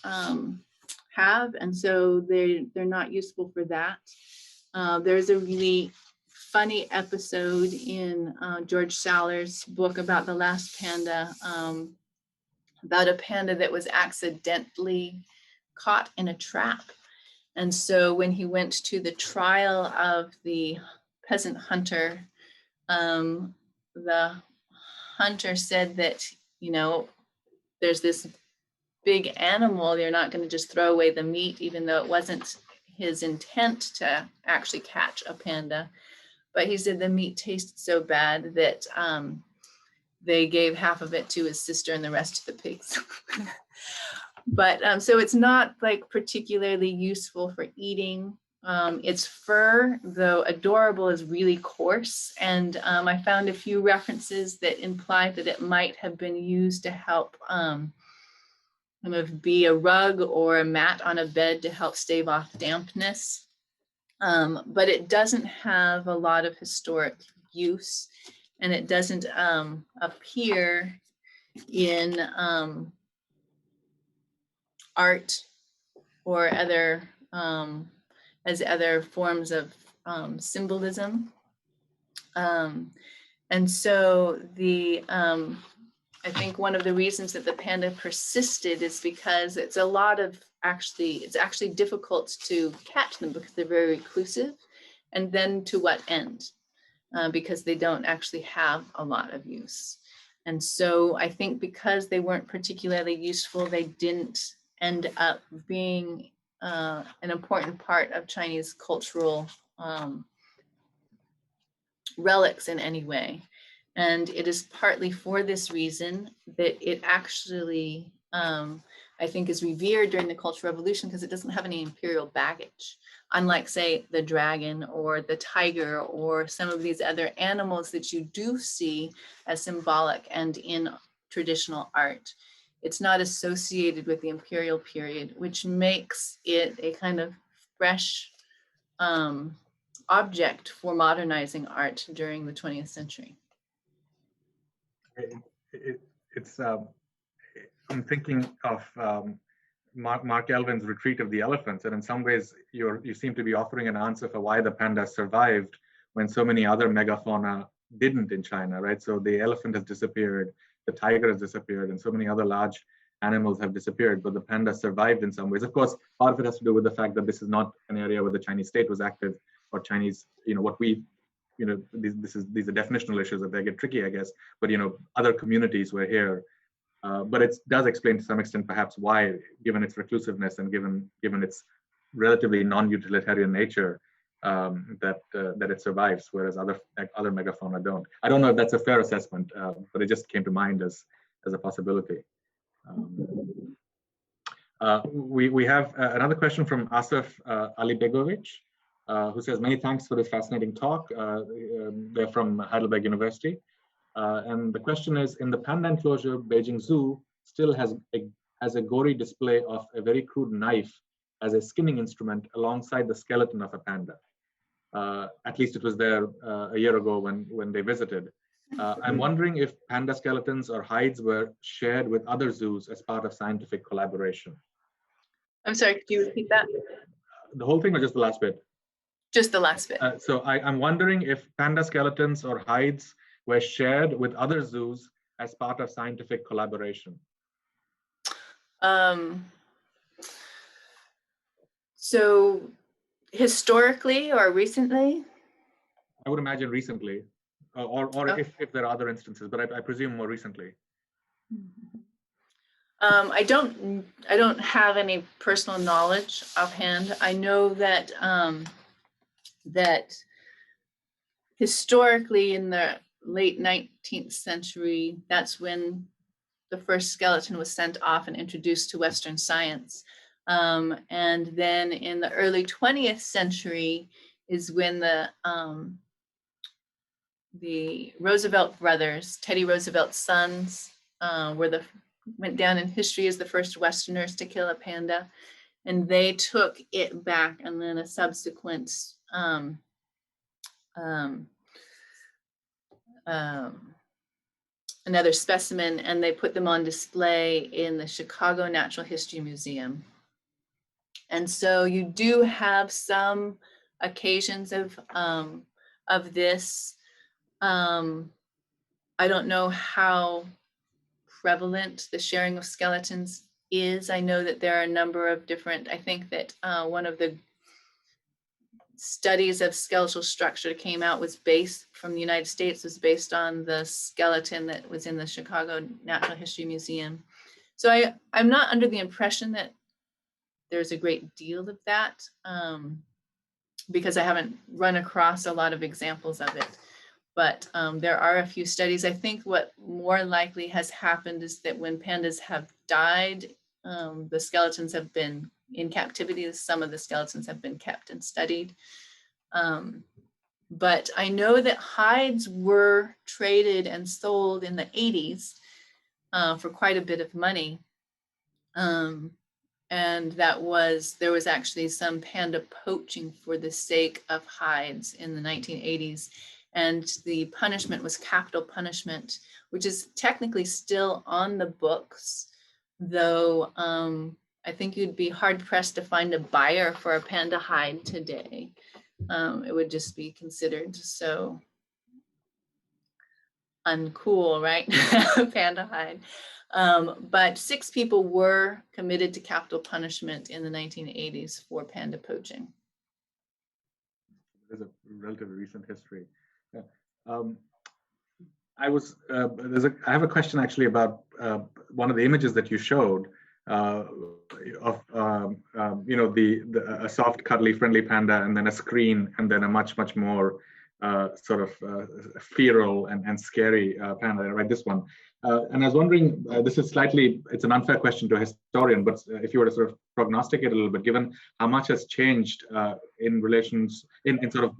have, and so they're not useful for that. There's a really funny episode in George Saller's book about the last panda, about a panda that was accidentally caught in a trap. And so when he went to the trial of the peasant hunter, the hunter said that, there's this big animal, you're not going to just throw away the meat, even though it wasn't his intent to actually catch a panda. But he said the meat tasted so bad that they gave half of it to his sister and the rest to the pigs. But so it's not like particularly useful for eating. Its fur, though adorable, is really coarse, and I found a few references that imply that it might have been used to help kind of be a rug or a mat on a bed to help stave off dampness. But it doesn't have a lot of historic use, and it doesn't appear in art or other as other forms of symbolism. And so I think one of the reasons that the panda persisted is because it's actually difficult to catch them because they're very reclusive. And then to what end? Because they don't actually have a lot of use. And so I think because they weren't particularly useful, they didn't end up being an important part of Chinese cultural relics in any way. And it is partly for this reason that it actually, I think, is revered during the Cultural Revolution because it doesn't have any imperial baggage. Unlike, say, the dragon or the tiger or some of these other animals that you do see as symbolic and in traditional art. It's not associated with the imperial period, which makes it a kind of fresh object for modernizing art during the 20th century. I'm thinking of Mark Elvin's Retreat of the Elephants, and in some ways you seem to be offering an answer for why the panda survived when so many other megafauna didn't in China, right? So the elephant has disappeared, the tiger has disappeared, and so many other large animals have disappeared, but the panda survived in some ways. Of course, part of it has to do with the fact that this is not an area where the Chinese state was active, or Chinese, these are definitional issues that they get tricky, I guess, but other communities were here. But it does explain to some extent perhaps why, given its reclusiveness and given its relatively non-utilitarian nature, that it survives, whereas other megafauna don't. I don't know if that's a fair assessment, but it just came to mind as a possibility. We have another question from Asaf Alibegovic, who says, many thanks for this fascinating talk. They're from Heidelberg University. And the question is, in the panda enclosure, Beijing Zoo still has a gory display of a very crude knife as a skinning instrument alongside the skeleton of a panda. At least it was there a year ago when they visited. I'm wondering if panda skeletons or hides were shared with other zoos as part of scientific collaboration. I'm sorry, could you repeat that? The whole thing or just the last bit? Just the last bit. So I'm wondering if panda skeletons or hides were shared with other zoos as part of scientific collaboration. So historically or recently? I would imagine recently, or okay. if there are other instances, but I presume more recently. I don't have any personal knowledge offhand. I know that that historically in the late 19th century, that's when the first skeleton was sent off and introduced to Western science. And then in the early 20th century is when the Roosevelt brothers, Teddy Roosevelt's sons, went down in history as the first Westerners to kill a panda, and they took it back, and then a subsequent another specimen, and they put them on display in the Chicago Natural History Museum. And so you do have some occasions of this. I don't know how prevalent the sharing of skeletons is. I know that there are a number of different, I think that one of the studies of skeletal structure came out was based from the United States, was based on the skeleton that was in the Chicago Natural History Museum. So I'm not under the impression that there's a great deal of that because I haven't run across a lot of examples of it. But there are a few studies. I think what more likely has happened is that when pandas have died, the skeletons have been in captivity. Some of the skeletons have been kept and studied. But I know that hides were traded and sold in the 80s for quite a bit of money. And there was actually some panda poaching for the sake of hides in the 1980s. And the punishment was capital punishment, which is technically still on the books, though I think you'd be hard pressed to find a buyer for a panda hide today. It would just be considered so uncool, right? Panda hide. But 6 people were committed to capital punishment in the 1980s for panda poaching. There's a relatively recent history. Yeah. I have a question actually about one of the images that you showed of a soft, cuddly, friendly panda, and then a screen, and then a much more sort of feral and scary panda, right? This one. And I was wondering, it's an unfair question to a historian, but if you were to sort of prognosticate a little bit, given how much has changed in relations, in sort of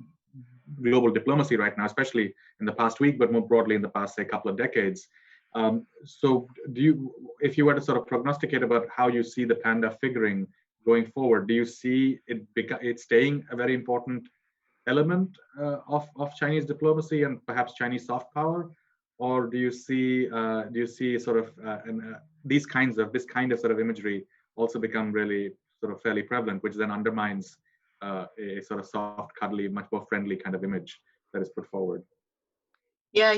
global diplomacy right now, especially in the past week, but more broadly in the past, say, couple of decades. So if you were to sort of prognosticate about how you see the panda figuring going forward, do you see it staying a very important element of Chinese diplomacy and perhaps Chinese soft power, or do you see sort of this kind of sort of imagery also become really sort of fairly prevalent, which then undermines a sort of soft, cuddly, much more friendly kind of image that is put forward? Yeah,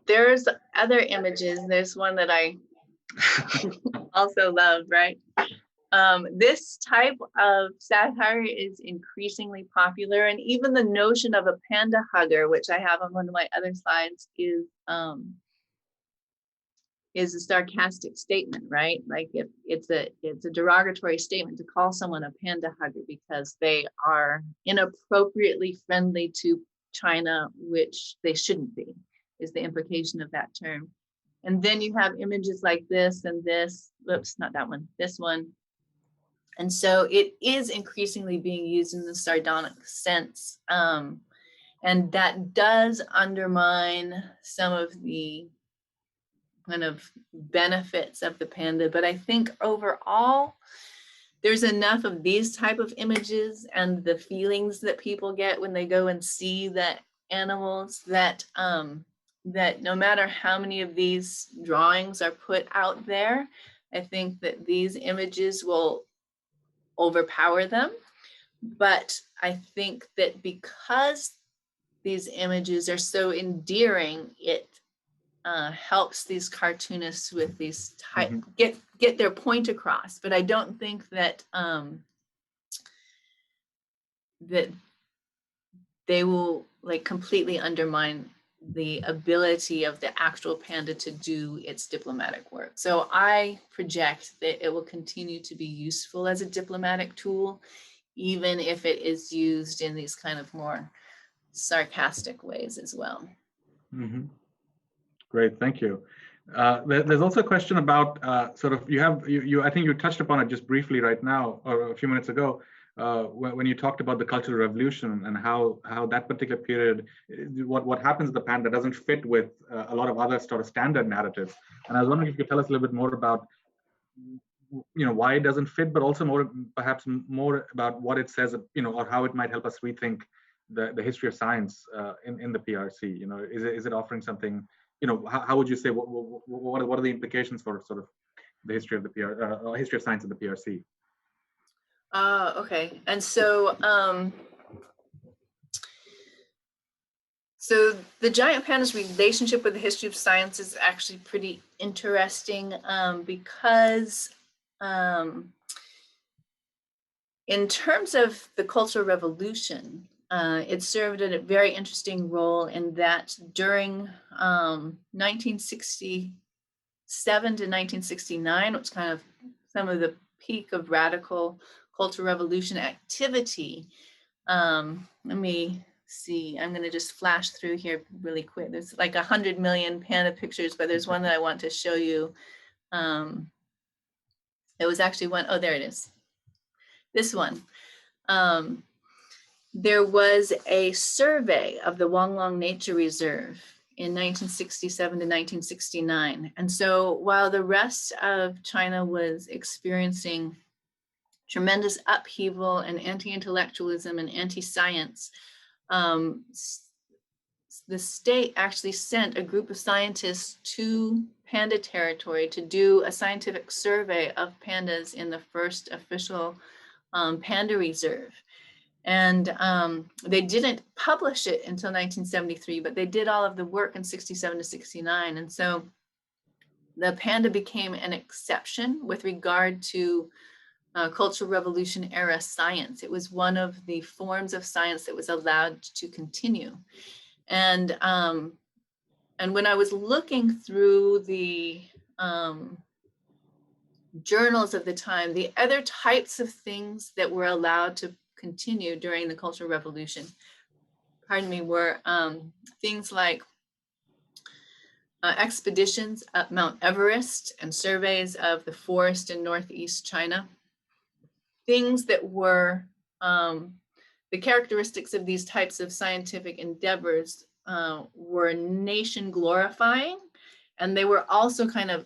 there's other images. There's one that I also love, right? This type of satire is increasingly popular, and even the notion of a panda hugger, which I have on one of my other slides, is a sarcastic statement, right? Like if it's a derogatory statement to call someone a panda hugger because they are inappropriately friendly to China, which they shouldn't be, is the implication of that term. And then you have images like this and this, oops, not that one, this one. And so it is increasingly being used in the sardonic sense. And that does undermine some of the kind of benefits of the panda. But I think overall, there's enough of these type of images and the feelings that people get when they go and see the animals that that no matter how many of these drawings are put out there, I think that these images will overpower them. But I think that because these images are so endearing, it helps these cartoonists with these type get their point across. But I don't think that that they will like completely undermine the ability of the actual panda to do its diplomatic work. So I project that it will continue to be useful as a diplomatic tool, even if it is used in these kind of more sarcastic ways as well. Mm-hmm. Great, thank you. There's also a question about sort of I think you touched upon it just briefly right now or a few minutes ago when you talked about the Cultural Revolution and how that particular period, what happens to the panda doesn't fit with a lot of other sort of standard narratives. And I was wondering if you could tell us a little bit more about why it doesn't fit, but also perhaps more about what it says, or how it might help us rethink the history of science in the PRC. Is it offering something? How would you say what are the implications for sort of the history of the history of science in the PRC? Okay, and so so the giant panda's relationship with the history of science is actually pretty interesting because in terms of the Cultural Revolution, it served a very interesting role in that during 1967 to 1969, which kind of some of the peak of radical Cultural Revolution activity. Let me see, I'm going to just flash through here really quick. There's like 100 million panda pictures, but there's one that I want to show you. There was actually one, oh, there it is. This one. There was a survey of the Wanglong Nature Reserve in 1967 to 1969. And so while the rest of China was experiencing tremendous upheaval and anti-intellectualism and anti-science, the state actually sent a group of scientists to panda territory to do a scientific survey of pandas in the first official panda reserve. And they didn't publish it until 1973, but they did all of the work in 67 to 69. And so the panda became an exception with regard to Cultural Revolution era science. It was one of the forms of science that was allowed to continue. And when I was looking through the journals of the time, the other types of things that were allowed to continue during the Cultural Revolution, were things like expeditions up Mount Everest and surveys of the forest in Northeast China. Things that were the characteristics of these types of scientific endeavors were nation glorifying, and they were also kind of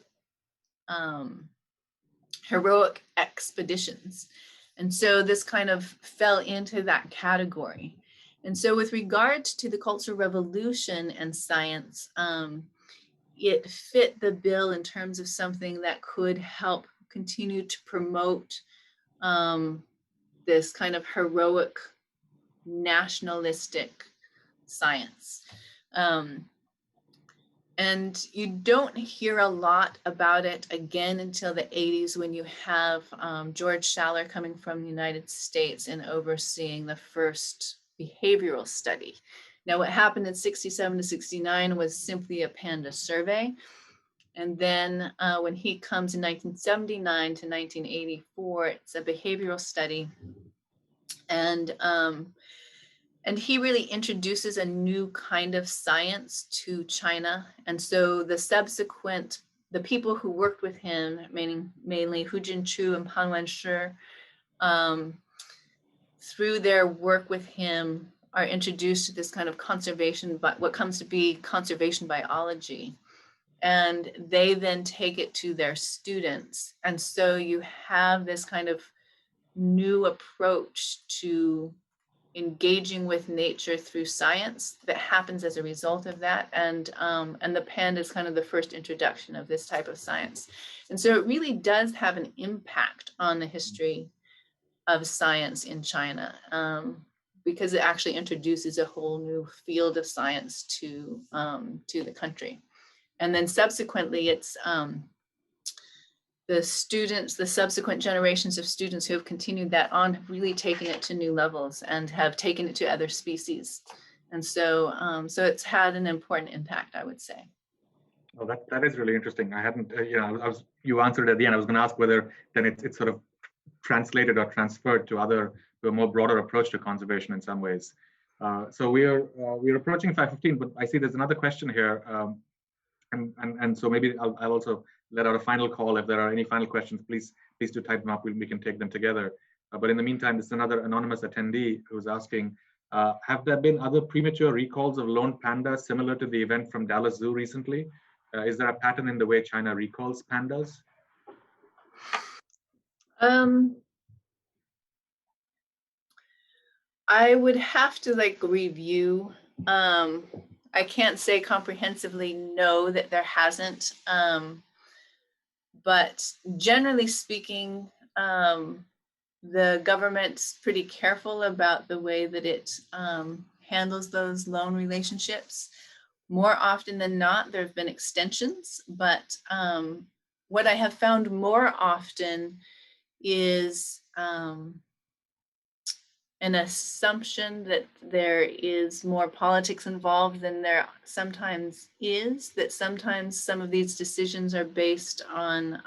heroic expeditions. And so this kind of fell into that category. And so with regard to the Cultural Revolution and science, it fit the bill in terms of something that could help continue to promote this kind of heroic nationalistic science. And you don't hear a lot about it again until the 80s, when you have George Schaller coming from the United States and overseeing the first behavioral study. Now, what happened in 67 to 69 was simply a panda survey. And then when he comes in 1979 to 1984, it's a behavioral study. And he really introduces a new kind of science to China. And so the people who worked with him, mainly Hu Jinchu and Pan Wenshi, through their work with him, are introduced to this kind of conservation, but what comes to be conservation biology. And they then take it to their students. And so you have this kind of new approach to engaging with nature through science that happens as a result of that. And the panda is kind of the first introduction of this type of science. And so it really does have an impact on the history of science in China, because it actually introduces a whole new field of science to the country. And then subsequently, it's the subsequent generations of students who have continued that on have really taken it to new levels and have taken it to other species. And so it's had an important impact, I would say. Well, that is really interesting. I hadn't, you answered at the end. I was going to ask whether then it's sort of translated or transferred to a more broader approach to conservation in some ways. So we're approaching 5:15, but I see there's another question here. And so maybe I'll also let out a final call. If there are any final questions, please do type them up. We can take them together. But in the meantime, there's another anonymous attendee who's asking, have there been other premature recalls of lone pandas similar to the event from Dallas Zoo recently? Is there a pattern in the way China recalls pandas? I would have to review. I can't say comprehensively no that there hasn't, but generally speaking, the government's pretty careful about the way that it handles those loan relationships. More often than not, there have been extensions, but what I have found more often is an assumption that there is more politics involved than there sometimes is, that sometimes some of these decisions are based on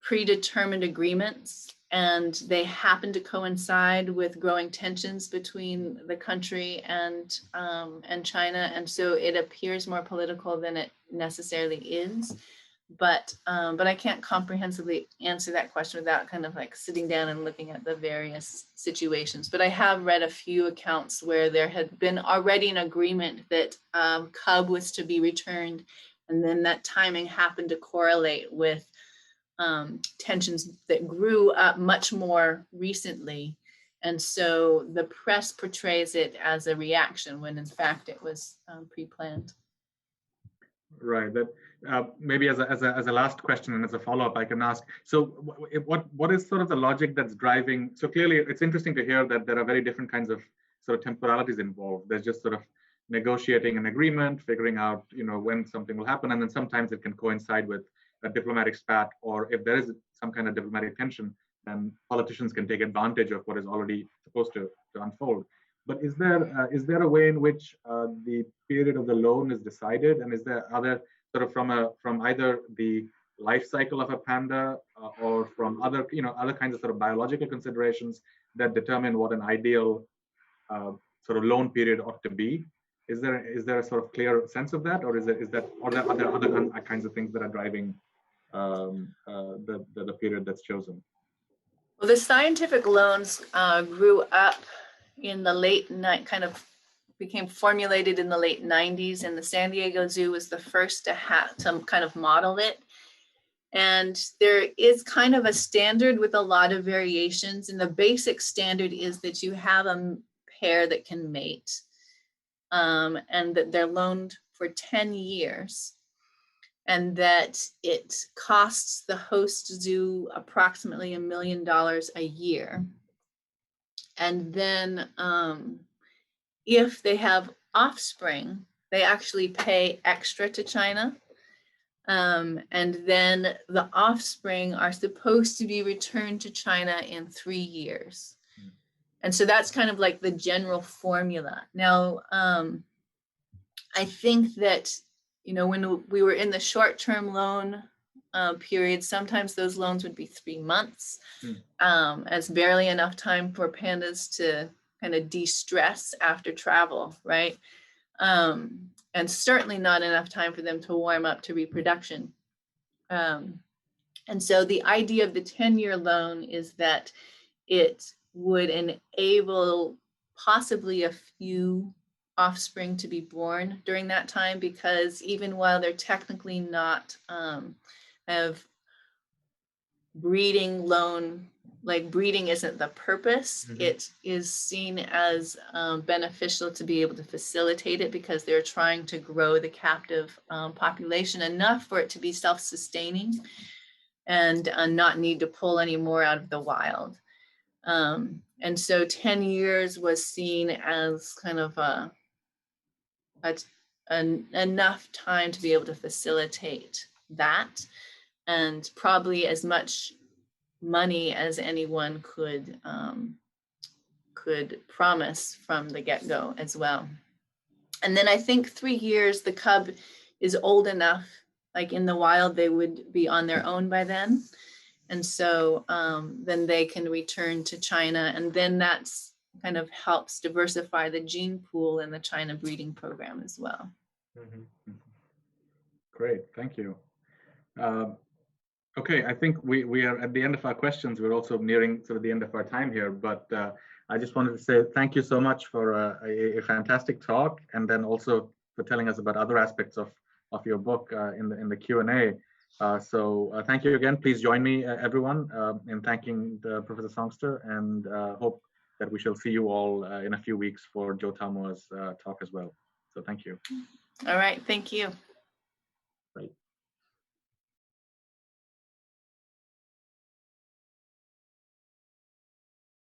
predetermined agreements, and they happen to coincide with growing tensions between the country and China, and so it appears more political than it necessarily is. but I can't comprehensively answer that question without kind of like sitting down and looking at the various situations. But I have read a few accounts where there had been already an agreement that cub was to be returned, and then that timing happened to correlate with tensions that grew up much more recently. And so the press portrays it as a reaction when in fact it was pre-planned. Right. That maybe as a last question and as a follow-up, I can ask. So, what is sort of the logic that's driving? So clearly, it's interesting to hear that there are very different kinds of sort of temporalities involved. There's just sort of negotiating an agreement, figuring out when something will happen, and then sometimes it can coincide with a diplomatic spat, or if there is some kind of diplomatic tension, then politicians can take advantage of what is already supposed to unfold. But is there a way in which the period of the loan is decided, and is there other sort of from either the life cycle of a panda or from other kinds of sort of biological considerations that determine what an ideal sort of loan period ought to be? Is there a sort of clear sense of that, or are there other kinds of things that are driving the period that's chosen? Well, the scientific loans grew up in the late kind of became formulated in the late 90s, and the San Diego Zoo was the first to kind of model it. And there is kind of a standard with a lot of variations, and the basic standard is that you have a pair that can mate, and that they're loaned for 10 years. And that it costs the host zoo approximately $1 million a year. And then if they have offspring, they actually pay extra to China. And then the offspring are supposed to be returned to China in 3 years. And so that's kind of like the general formula. Now, I think that when we were in the short-term loan period, sometimes those loans would be 3 months, as barely enough time for pandas to kind of de-stress after travel, right? And certainly not enough time for them to warm up to reproduction. And so the idea of the 10-year loan is that it would enable possibly a few offspring to be born during that time, because even while they're technically not have breeding loan, like breeding isn't the purpose, it is seen as beneficial to be able to facilitate it, because they're trying to grow the captive population enough for it to be self-sustaining and not need to pull any more out of the wild. And so 10 years was seen as kind of enough time to be able to facilitate that, and probably as much money as anyone could promise from the get-go as well. And then I think 3 years, the cub is old enough, like in the wild, they would be on their own by then. And so then they can return to China, and then that's kind of helps diversify the gene pool in the China breeding program as well. Great, thank you. Okay, I think we are at the end of our questions. We're also nearing sort of the end of our time here, but I just wanted to say thank you so much for a fantastic talk, and then also for telling us about other aspects of your book in the Q&A. So thank you again. Please join me, everyone, in thanking Professor Songster, and hope that we shall see you all in a few weeks for Joe Tamoa's talk as well. So thank you. All right, thank you.